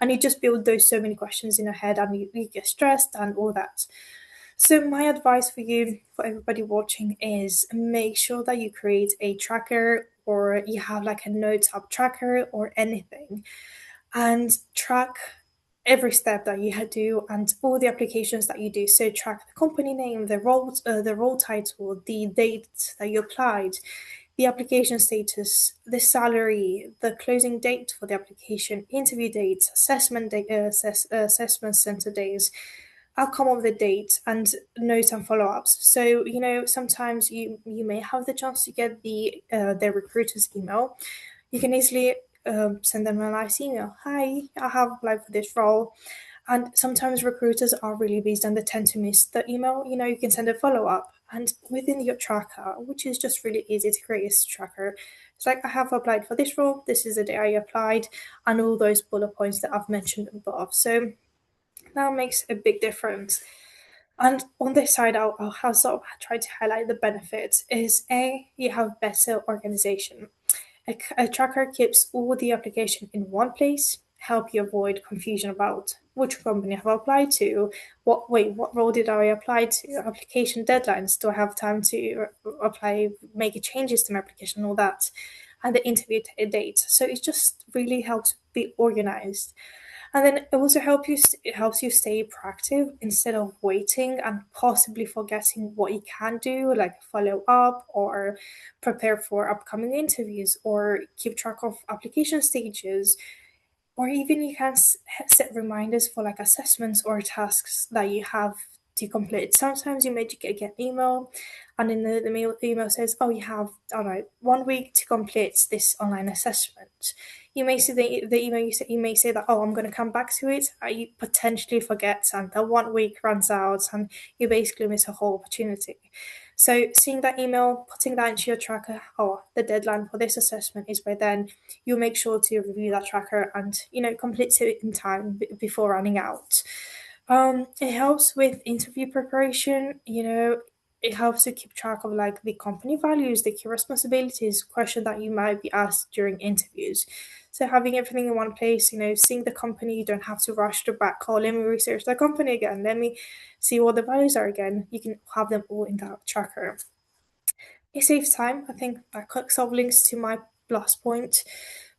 and you just build those so many questions in your head and you get stressed and all that. So my advice for you, for everybody watching, is make sure that you create a tracker or you have like a notes app tracker or anything and track every step that you do and all the applications that you do. So track the company name, the role title, the date that you applied, the application status, the salary, the closing date for the application, interview dates, assessment center days, outcome of the date, and notes and follow-ups. So sometimes you may have the chance to get the recruiter's email. You can easily send them a nice email. Hi, I have applied for this role. And sometimes recruiters are really busy and they tend to miss the email. You can send a follow up. And within your tracker, which is just really easy to create a tracker, it's like I have applied for this role, this is the day I applied, and all those bullet points that I've mentioned above. So that makes a big difference. And on this side, I'll have sort of try to highlight the benefits is you have better organization. A tracker keeps all the application in one place, help you avoid confusion about which company have I applied to, what role did I apply to, application deadlines, do I have time to apply, make changes to my application, all that, and the interview date. So it just really helps be organized. And then it also it helps you stay proactive instead of waiting and possibly forgetting what you can do, like follow up or prepare for upcoming interviews or keep track of application stages, or even you can set reminders for like assessments or tasks that you have to complete. Sometimes you may get an email, and in the email says, "Oh, you have, I don't know, 1 week to complete this online assessment." You may see the email. You may say that, "Oh, I'm going to come back to it." You potentially forget, and the 1 week runs out, and you basically miss a whole opportunity. So, seeing that email, putting that into your tracker, oh, the deadline for this assessment is by then, you'll make sure to review that tracker and complete it in time before running out. It helps with interview preparation. It helps to keep track of like the company values, the key responsibilities, question that you might be asked during interviews. So having everything in one place, seeing the company, you don't have to rush to back. Oh, let me research the company again. Let me see what the values are again. You can have them all in that tracker. It saves time. I think that sort of links to my last point.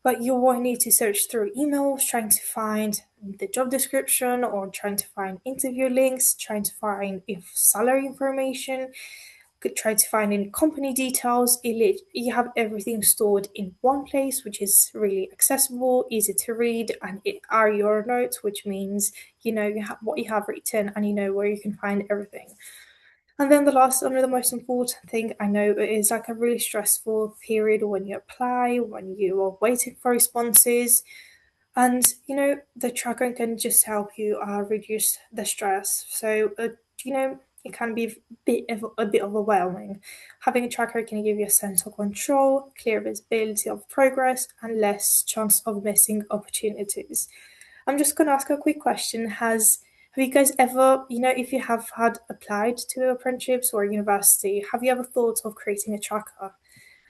But you won't need to search through emails trying to find the job description or trying to find interview links, trying to find if salary information, could try to find any company details. You have everything stored in one place, which is really accessible, easy to read, and it are your notes, which means you have what you have written and you know where you can find everything. And then the last and the most important thing I know is like a really stressful period when you apply, when you are waiting for responses. And the tracker can just help you reduce the stress. So it can be a bit overwhelming. Having a tracker can give you a sense of control, clear visibility of progress, and less chance of missing opportunities. I'm just going to ask a quick question. Have you guys ever, if you have had applied to apprenticeships or university, have you ever thought of creating a tracker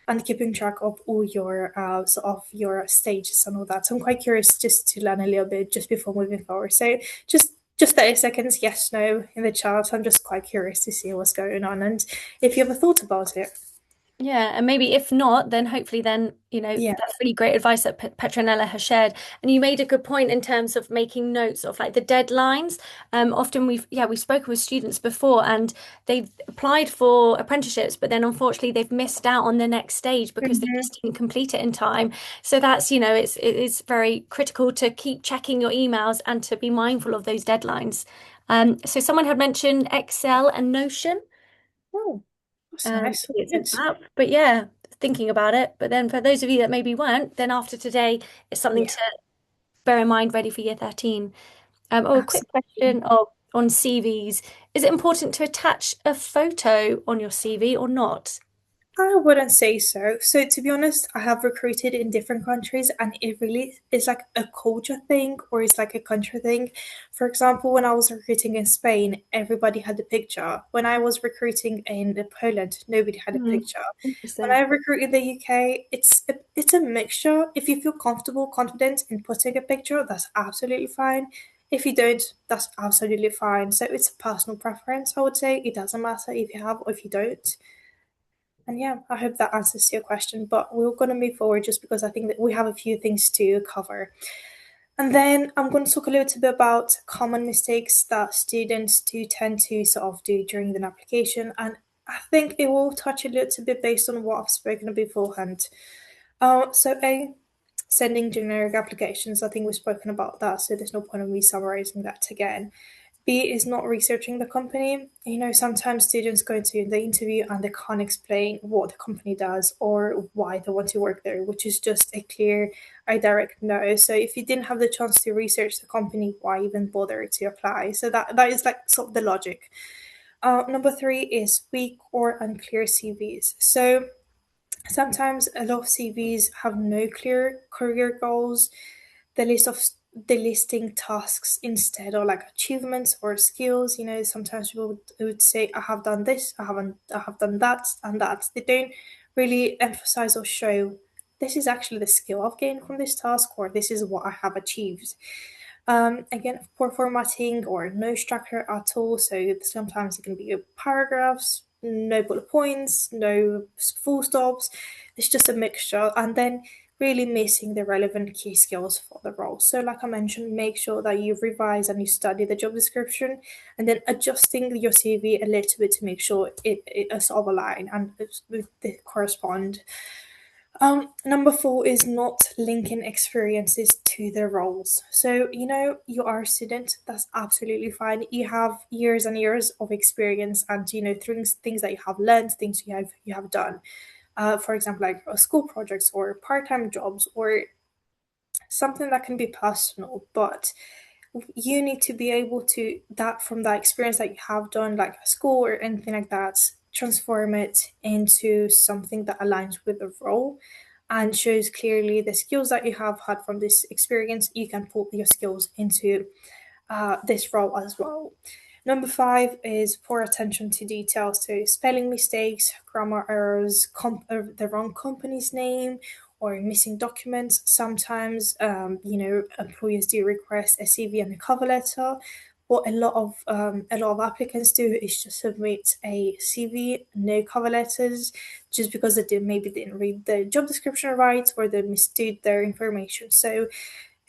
and keeping track of all your sort of your stages and all that? So I'm quite curious just to learn a little bit just before moving forward. So just 30 seconds, yes, no, in the chat. I'm just quite curious to see what's going on and if you ever thought about it. Yeah, and maybe if not, then hopefully then, Yeah. that's really great advice that Petronella has shared. And you made a good point in terms of making notes of like the deadlines. Often we've spoken with students before and they've applied for apprenticeships, but then unfortunately they've missed out on the next stage because they Hmm. just didn't complete it in time. So that's, it is very critical to keep checking your emails and to be mindful of those deadlines. So someone had mentioned Excel and Notion. Oh, that's nice. It's an Good. app, but yeah, thinking about it. But then for those of you that maybe weren't, then after today, it's something Yeah, to bear in mind ready for year 13. A quick absolutely. question on CVs. Is it important to attach a photo on your CV or not? I wouldn't say so. So, to be honest, I have recruited in different countries, and it really is like a culture thing or it's like a country thing. For example, when I was recruiting in Spain, everybody had a picture. When I was recruiting in Poland, nobody had a Hmm. picture. When Interesting. I recruit in the UK, it's a mixture. If you feel comfortable, confident in putting a picture, that's absolutely fine. If you don't, that's absolutely fine. So it's a personal preference, I would say. It doesn't matter if you have or if you don't. And yeah, I hope that answers your question. But we're going to move forward just because I think that we have a few things to cover. And then I'm going to talk a little bit about common mistakes that students do tend to sort of do during an application. And I think it will touch a little bit based on what I've spoken beforehand. Sending generic applications. I think we've spoken about that, so there's no point in me summarizing that again. B is not researching the company. Sometimes students go into the interview and they can't explain what the company does or why they want to work there, which is just a clear, a direct no. So if you didn't have the chance to research the company, why even bother to apply? So that is like sort of the logic. Number three is weak or unclear CVs. So sometimes a lot of CVs have no clear career goals. The list of the listing tasks instead, or like achievements or skills. Sometimes people would say, I have done this, I have done that and that. They don't really emphasize or show this is actually the skill I've gained from this task, or this is what I have achieved. Again, poor formatting or no structure at all. So sometimes it can be paragraphs, no bullet points, no full stops. It's just a mixture. And then really missing the relevant key skills for the role. So, like I mentioned, make sure that you revise and you study the job description, and then adjusting your CV a little bit to make sure it is of a line and they correspond. Number four is not linking experiences to the roles. So, you are a student, that's absolutely fine. You have years and years of experience and, things that you have learned, things you have done. For example, like school projects or part-time jobs or something that can be personal, but you need to be able to that from that experience that you have done like school or anything like that, transform it into something that aligns with the role and shows clearly the skills that you have had from this experience. You can put your skills into this role as well. Number five is poor attention to detail. So, spelling mistakes, grammar errors, the wrong company's name, or missing documents. Sometimes, employers do request a CV and a cover letter. What a lot of applicants do is just submit a CV, no cover letters, just because maybe didn't read the job description right or they misstood their information. So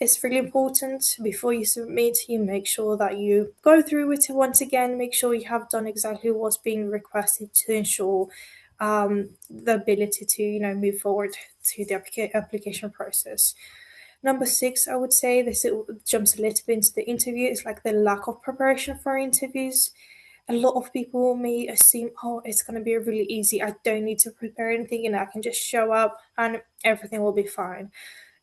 it's really important before you submit, you make sure that you go through it once again, make sure you have done exactly what's being requested to ensure the ability to move forward to the application process. Number six, I would say this jumps a little bit into the interview. It's like the lack of preparation for interviews. A lot of people may assume, oh, it's going to be really easy. I don't need to prepare anything, and I can just show up and everything will be fine.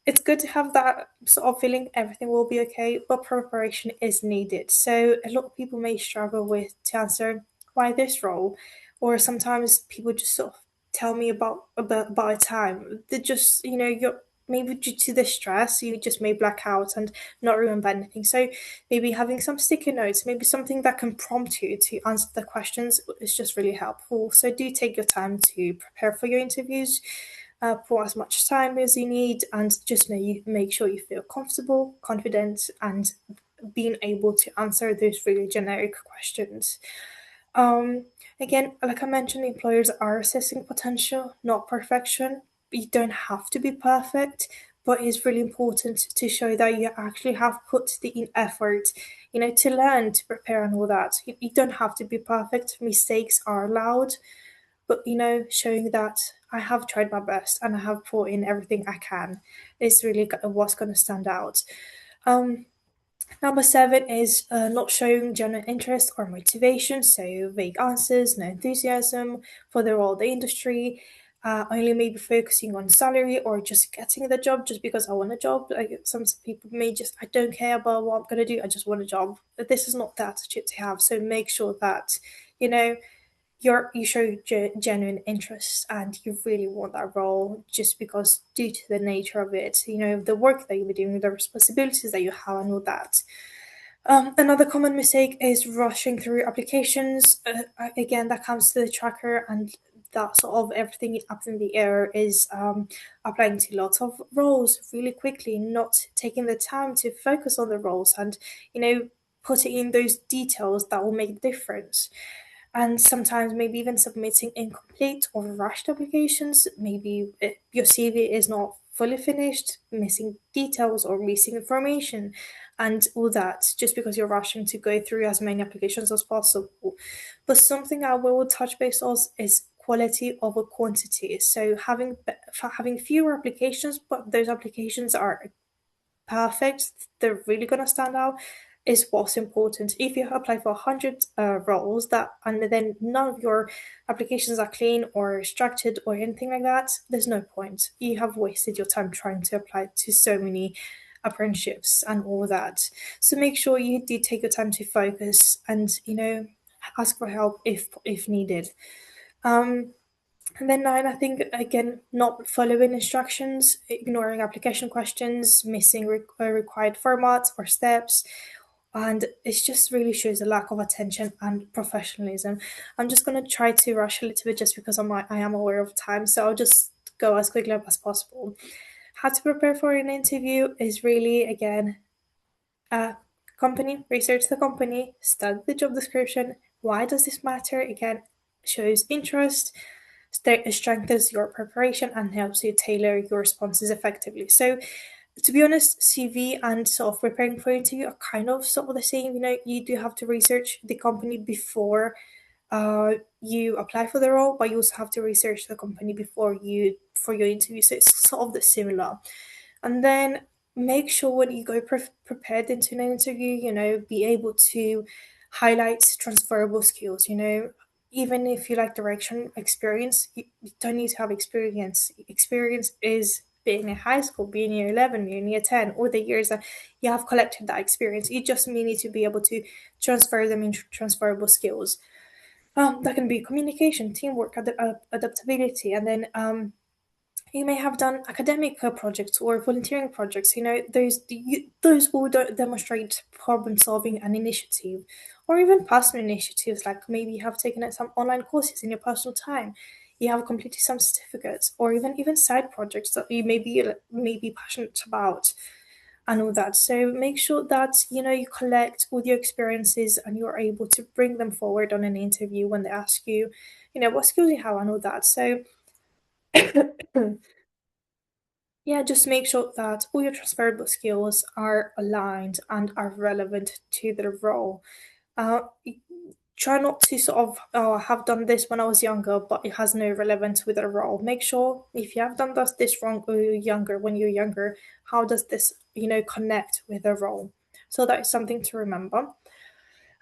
It's good to have that sort of feeling everything will be okay, but preparation is needed. So a lot of people may struggle with to answer why this role, or sometimes people just sort of tell me about a time. They just you're maybe due to the stress you just may black out and not remember anything. So maybe having some sticky notes, maybe something that can prompt you to answer the questions is just really helpful. So do take your time to prepare for your interviews, for as much time as you need, and just make sure you feel comfortable, confident, and being able to answer those really generic questions. Um, Again, like I mentioned, employers are assessing potential, not perfection. You don't have to be perfect, but it's really important to show that you actually have put the in effort, to learn, to prepare, and all that. You don't have to be perfect. Mistakes are allowed, but showing that I have tried my best and I have put in everything I can is really what's going to stand out. Um, Number seven is not showing genuine interest or motivation, so vague answers, no enthusiasm for the role, the industry, only maybe focusing on salary or just getting the job just because I want a job. Like some people may just, I don't care about what I'm going to do, I just want a job. This is not the attitude to have, so make sure that, you know, you show genuine interest and you really want that role just because due to the nature of it, the work that you'll be doing, the responsibilities that you have and all that. Another common mistake is rushing through applications. Again, that comes to the tracker, and that sort of everything up in the air is applying to lots of roles really quickly, not taking the time to focus on the roles and putting in those details that will make a difference. And sometimes maybe even submitting incomplete or rushed applications. Maybe your CV is not fully finished, missing details or missing information, and all that just because you're rushing to go through as many applications as possible. But something I will touch base on is quality over quantity. So having fewer applications, but those applications are perfect, they're really going to stand out. is what's important. If you apply for 100 roles that and then none of your applications are clean or structured or anything like that, there's no point. You have wasted your time trying to apply to so many apprenticeships and all that. So make sure you do take your time to focus and ask for help if needed. Um, and then nine, I think again, not following instructions, ignoring application questions, missing required formats or steps, and it just really shows a lack of attention and professionalism. I'm just gonna try to rush a little bit just because I am aware of time, so I'll just go as quickly as possible. How to prepare for an interview is really again company, research the company, study the job description. Why does this matter? Again, shows interest, strengthens your preparation, and helps you tailor your responses effectively. So, to be honest, CV and sort of preparing for interview are kind of sort of the same. You do have to research the company before you apply for the role, but you also have to research the company for your interview. So it's sort of the similar. And then make sure when you go prepared into an interview, be able to highlight transferable skills. Even if you like direction experience, you don't need to have experience. Experience is being in high school, being in year 11, being in year 10, or the years that you have collected that experience. You just need to be able to transfer them into transferable skills. That can be communication, teamwork, adaptability, and then you may have done academic projects or volunteering projects. Those all demonstrate problem solving and initiative, or even personal initiatives. Like maybe you have taken some online courses in your personal time, you have completed some certificates, or even side projects that you may be passionate about, and all that. So make sure that you collect all your experiences and you're able to bring them forward on an interview when they ask you, what skills you have and all that. So yeah, just make sure that all your transferable skills are aligned and are relevant to the role. Uh, Try not to sort of, oh, I have done this when I was younger, but it has no relevance with the role. Make sure if you have done this wrong when you're younger, how does this, connect with the role? So that is something to remember.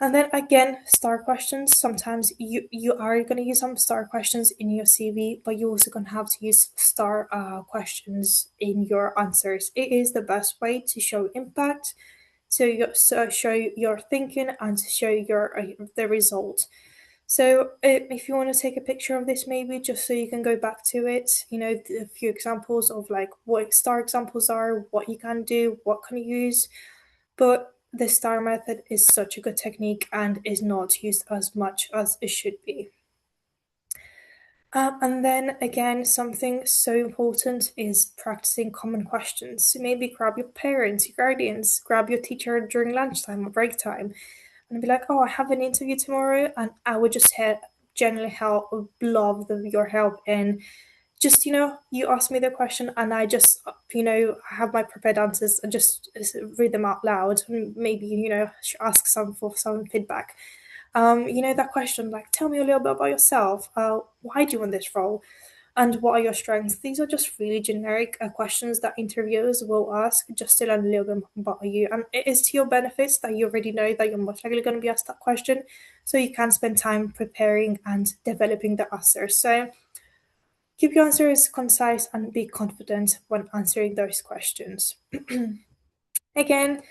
And then again, star questions. Sometimes you are going to use some star questions in your CV, but you're also going to have to use star questions in your answers. It is the best way to show impact, so show your thinking and to show your the result. So if you want to take a picture of this, maybe just so you can go back to it, a few examples of like what star examples are, what you can do, what can you use, but the star method is such a good technique and is not used as much as it should be. And then again, something so important is practicing common questions. So maybe grab your parents, your guardians, grab your teacher during lunchtime or break time, and be like, "Oh, I have an interview tomorrow, and I would just generally love your help in just you ask me the question and I just have my prepared answers and just read them out loud and maybe ask some for some feedback. That question like, tell me a little bit about yourself. Why do you want this role, and what are your strengths? These are just really generic questions that interviewers will ask just to learn a little bit about you, and it is to your benefits that you already know that you're most likely going to be asked that question, so you can spend time preparing and developing the answer. So keep your answers concise and be confident when answering those questions. Again,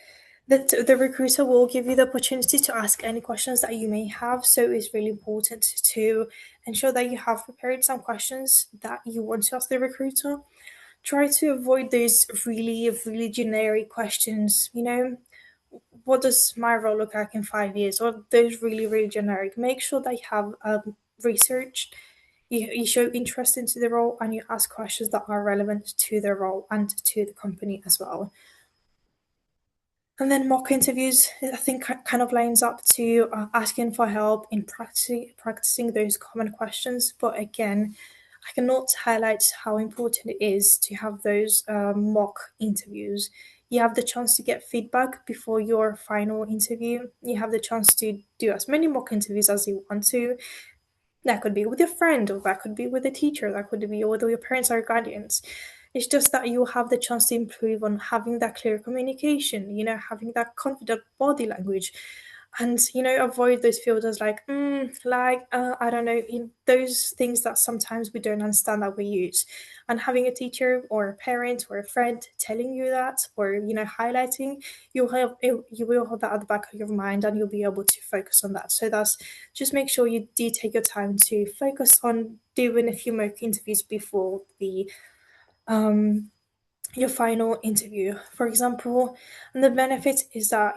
the recruiter will give you the opportunity to ask any questions that you may have. So it's really important to ensure that you have prepared some questions that you want to ask the recruiter. Try to avoid those really, really generic questions. What does my role look like in 5 years? Or those really, really generic. Make sure that you have researched, you show interest into the role, and you ask questions that are relevant to the role and to the company as well. And then mock interviews, I think, kind of lines up to asking for help in practicing those common questions. But again, I cannot highlight how important it is to have those mock interviews. You have the chance to get feedback before your final interview. You have the chance to do as many mock interviews as you want to. That could be with your friend, or that could be with a teacher, that could be with your parents or guardians. It's just that you'll have the chance to improve on having that clear communication, having that confident body language, and avoid those filters like I don't know, those things that sometimes we don't understand that we use. And having a teacher or a parent or a friend telling you that, or highlighting, you will have that at the back of your mind, and you'll be able to focus on that. So that's, just make sure you do take your time to focus on doing a few mock interviews before the um your final interview, for example. And the benefit is that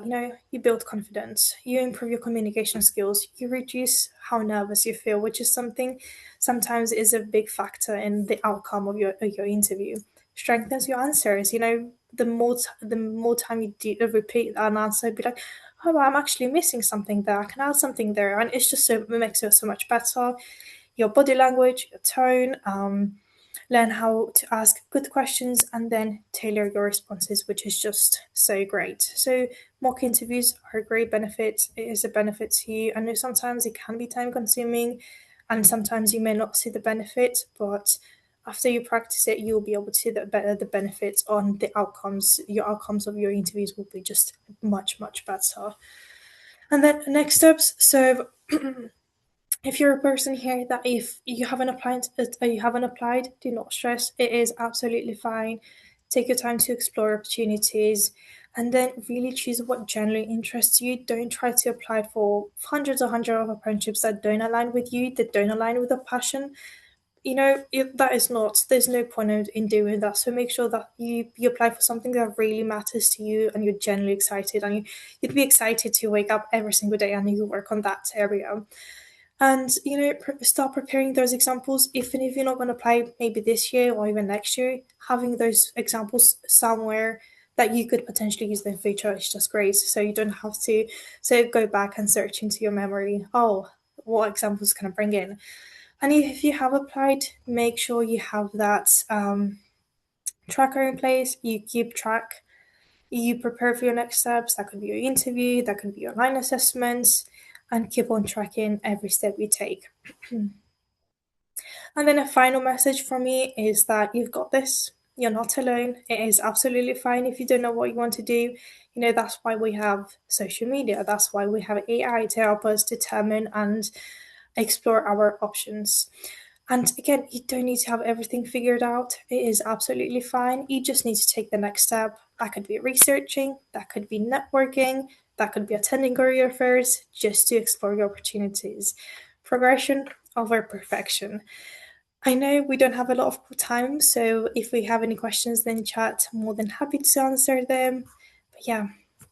you build confidence, you improve your communication skills, you reduce how nervous you feel, which is something sometimes is a big factor in the outcome of your interview. Strengthens your answers. The more time you repeat an answer, be like, oh, I'm actually missing something there, I can add something there, and it's just so, it makes it so much better. Your body language, your tone, learn how to ask good questions, and then tailor your responses, which is just so great. So, mock interviews are a great benefit. It is a benefit to you. I know sometimes it can be time consuming, and sometimes you may not see the benefit, but after you practice it, you'll be able to see the benefits on the outcomes. Your outcomes of your interviews will be just much, much better. And then next steps. So if you're a person here that if you haven't applied, do not stress. It is absolutely fine. Take your time to explore opportunities, and then really choose what generally interests you. Don't try to apply for hundreds of apprenticeships that don't align with you, that don't align with your passion. That is not, there's no point in doing that. So make sure that you apply for something that really matters to you, and you're genuinely excited, and you'd be excited to wake up every single day and you work on that area. And start preparing those examples. Even if you're not going to apply maybe this year or even next year, having those examples somewhere that you could potentially use in the future is just great. So you don't have to go back and search into your memory, oh, what examples can I bring in. And if you have applied, make sure you have that tracker in place. You keep track, you prepare for your next steps. That could be your interview, that could be your line assessments, and keep on tracking every step you take. And then a final message from me is that you've got this. You're not alone. It is absolutely fine if you don't know what you want to do. That's why we have social media. That's why we have AI to help us determine and explore our options. And again, you don't need to have everything figured out. It is absolutely fine. You just need to take the next step. That could be researching, that could be networking, that could be attending career fairs just to explore your opportunities. Progression over perfection. I know we don't have a lot of time, so if we have any questions, then chat. I'm more than happy to answer them. But yeah,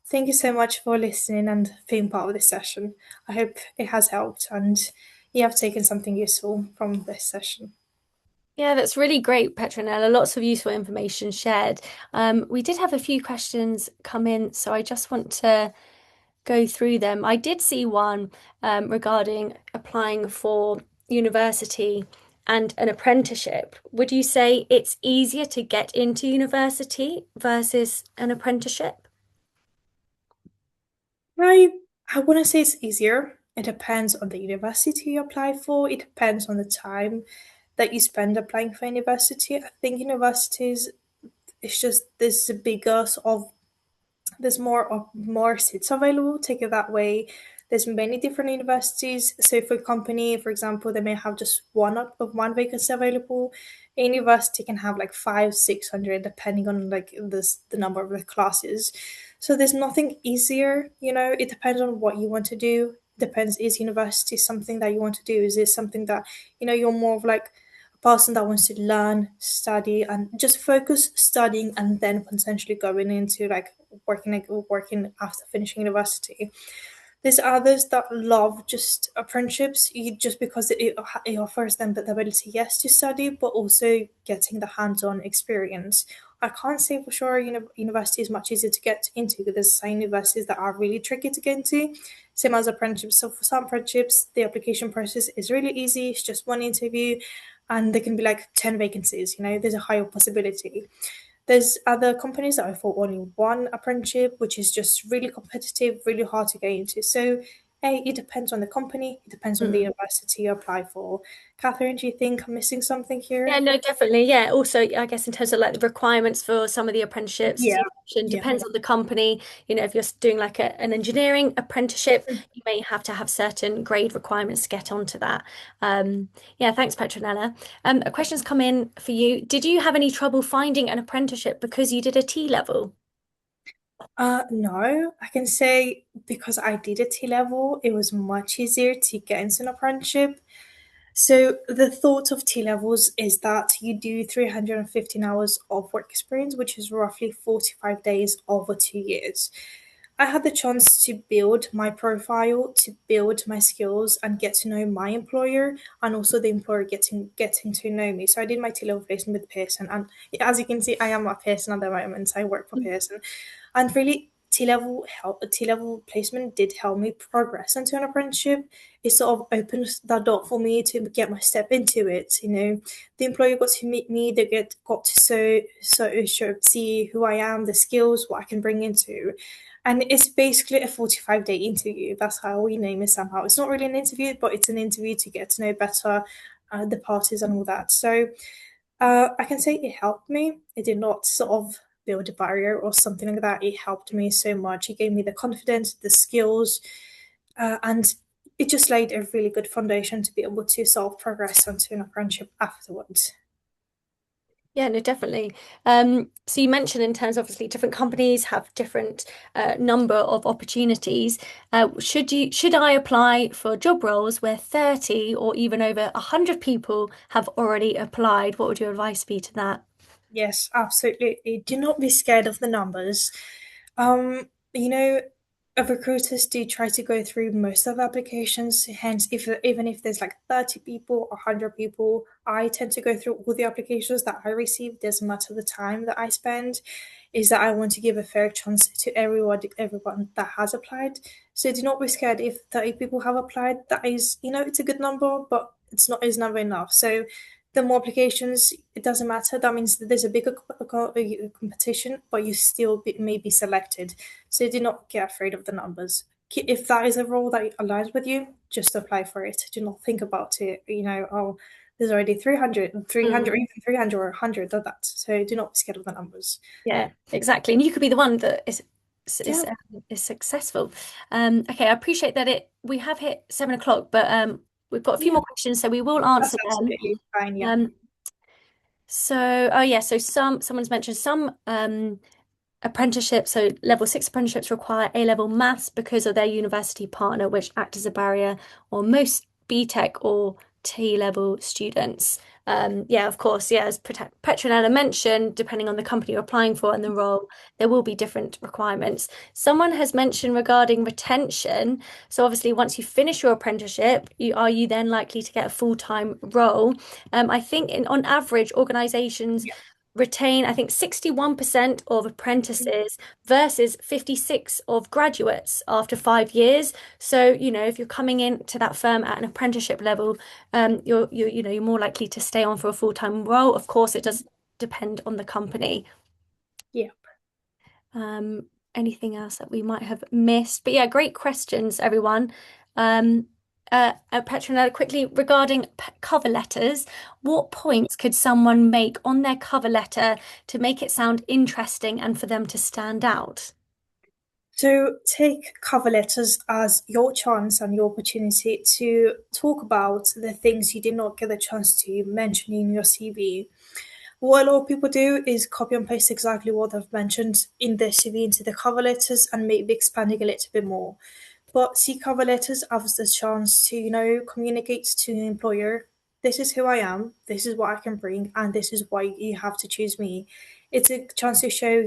thank you so much for listening and being part of this session. I hope it has helped and you have taken something useful from this session. Yeah, that's really great, Petronella. Lots of useful information shared. We did have a few questions come in, so I just want to go through them. I did see one regarding applying for university and an apprenticeship. Would you say it's easier to get into university versus an apprenticeship? I I wouldn't say it's easier. It depends on the university you apply for. It depends on the time that you spend applying for university. I think universities, it's just there's a bigger sort of, there's more seats available, take it that way. There's many different universities. So for a company, for example, they may have just one vacancy available. A university can have like 500, 600, depending on like the number of the classes. So there's nothing easier. It depends on what you want to do. Depends, is university something that you want to do? Is it something that you're more of like a person that wants to learn, study, and just focus studying, and then potentially going into like working after finishing university. There's others that love just apprenticeships, just because it offers them the ability, yes, to study, but also getting the hands-on experience. I can't say for sure university is much easier to get into, because there's some universities that are really tricky to get into, same as apprenticeships. So for some apprenticeships, the application process is really easy. It's just one interview, and there can be like 10 vacancies. There's a higher possibility. There's other companies that offer only one apprenticeship, which is just really competitive, really hard to get into. So It depends on the company, it depends on the university you apply for. Catherine, do you think I'm missing something Yeah, here? no, definitely. Yeah. Also, I guess in terms of like the requirements for some of the apprenticeships, as Yeah, you mentioned, yeah. depends on the company. If you're doing like an engineering apprenticeship, you may have to have certain grade requirements to get onto that. Yeah, thanks, Petronella. A question's come in for you. Did you have any trouble finding an apprenticeship because you did a T level? No, I can say because I did a T level, it was much easier to get into an apprenticeship. So the thought of T levels is that you do 315 hours of work experience, which is roughly 45 days over 2 years. I had the chance to build my profile, to build my skills, and get to know my employer, and also the employer getting to know me. So I did my T level placement with Pearson, and as you can see, I am at Pearson at the moment. I work for Pearson, and really T level placement did help me progress into an apprenticeship. It sort of opened that door for me to get my step into it. The employer got to meet me. They got to see who I am, the skills, what I can bring into. And it's basically a 45-day interview. That's how we name it somehow. It's not really an interview, but it's an interview to get to know better the parties and all that. So I can say it helped me. It did not sort of build a barrier or something like that. It helped me so much. It gave me the confidence, the skills, and it just laid a really good foundation to be able to sort of progress onto an apprenticeship afterwards. Yeah, no, definitely. So you mentioned in terms, obviously, different companies have different number of opportunities. Should I apply for job roles where 30 or even over 100 people have already applied? What would your advice be to that? Yes, absolutely. Do not be scared of the numbers. Um, you know, recruiters do try to go through most of the applications. Hence, if even if there's like 30 people or 100 people, I tend to go through all the applications that I receive. Doesn't matter the time that I spend, is that I want to give a fair chance to everyone that has applied. So do not be scared if 30 people have applied. That is, it's a good number, but it's never enough. So the more applications, it doesn't matter. That means that there's a bigger competition, but you still may be selected. So do not get afraid of the numbers. If that is a role that aligns with you, just apply for it. Do not think about it. Oh, there's already 300, Mm. even 300 or 100 of that. So do not be scared of the numbers. Yeah, exactly. And you could be the one that is Yeah, is successful. Okay, I appreciate that we have hit 7 o'clock, but we've got a few yeah, more questions, so we will that's answer them. absolutely fine. Yeah. Um, oh yeah, so someone's mentioned some apprenticeships, so level 6 apprenticeships require A-level maths because of their university partner, which act as a barrier on most BTEC or T-level students. Yeah, of course, yeah, as Petronella mentioned, depending on the company you're applying for and the role, there will be different requirements. Someone has mentioned regarding retention. So obviously, once you finish your apprenticeship, are you then likely to get a full-time role? I think on average, organizations Yeah. retain, I think, 61% of apprentices versus 56 of graduates after 5 years. So, if you're coming into that firm at an apprenticeship level, you're more likely to stay on for a full-time role. Of course, it does depend on the company. Yeah. Anything else that we might have missed? But yeah, great questions, everyone. Petronella, quickly regarding cover letters, what points could someone make on their cover letter to make it sound interesting and for them to stand out? So take cover letters as your chance and your opportunity to talk about the things you did not get a chance to mention in your CV. What a lot of people do is copy and paste exactly what they've mentioned in their CV into the cover letters and maybe expanding a little bit more. But see cover letters as the chance to, communicate to the employer, this is who I am, this is what I can bring, and this is why you have to choose me. It's a chance to show,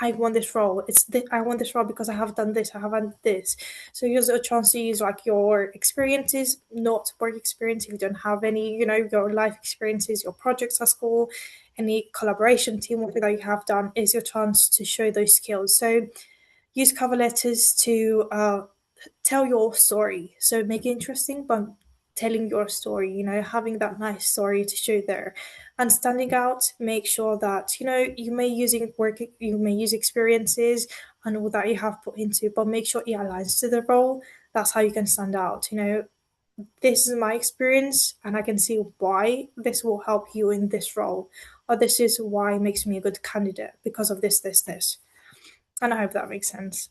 I want this role. I want this role because I have done this, I have done this. So here's a chance to use like your experiences, not work experience if you don't have any, your life experiences, your projects at school, any collaboration teamwork that you have done is your chance to show those skills. So use cover letters to tell your story. So make it interesting, but telling your story, having that nice story to show there. And standing out, make sure that, you may use experiences and all that you have put into, but make sure it aligns to the role. That's how you can stand out. This is my experience, and I can see why this will help you in this role, or this is why it makes me a good candidate because of this, this, this. And I hope that makes sense.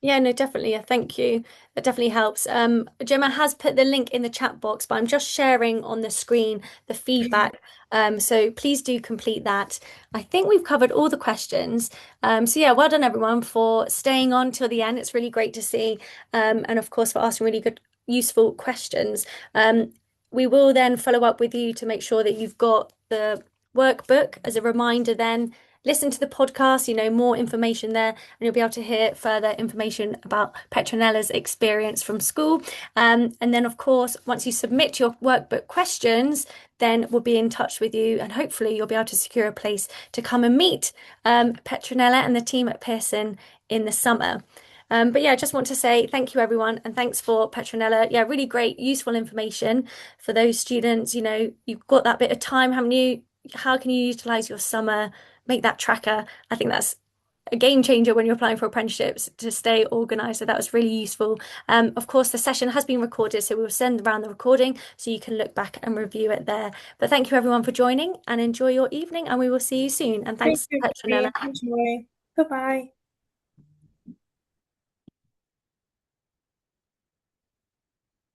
Yeah, no, definitely. Yeah, thank you. That definitely helps. Gemma has put the link in the chat box, but I'm just sharing on the screen the feedback. So please do complete that. I think we've covered all the questions. So yeah, well done everyone for staying on till the end. It's really great to see. And of course for asking really good, useful questions. We will then follow up with you to make sure that you've got the workbook as a reminder then. Listen to the podcast, more information there, and you'll be able to hear further information about Petronella's experience from school. And then, of course, once you submit your workbook questions, then we'll be in touch with you, and hopefully you'll be able to secure a place to come and meet Petronella and the team at Pearson in the summer. But yeah, I just want to say thank you, everyone, and thanks for Petronella. Yeah, really great, useful information for those students. You've got that bit of time, haven't you? How can you utilize your summer? Make that tracker. I think that's a game changer when you're applying for apprenticeships to stay organized. So that was really useful. Of course, the session has been recorded, so we'll send around the recording so you can look back and review it there. But thank you everyone for joining and enjoy your evening, and we will see you soon. And Thank thanks, you, Petronella. Mary. Enjoy. Bye bye.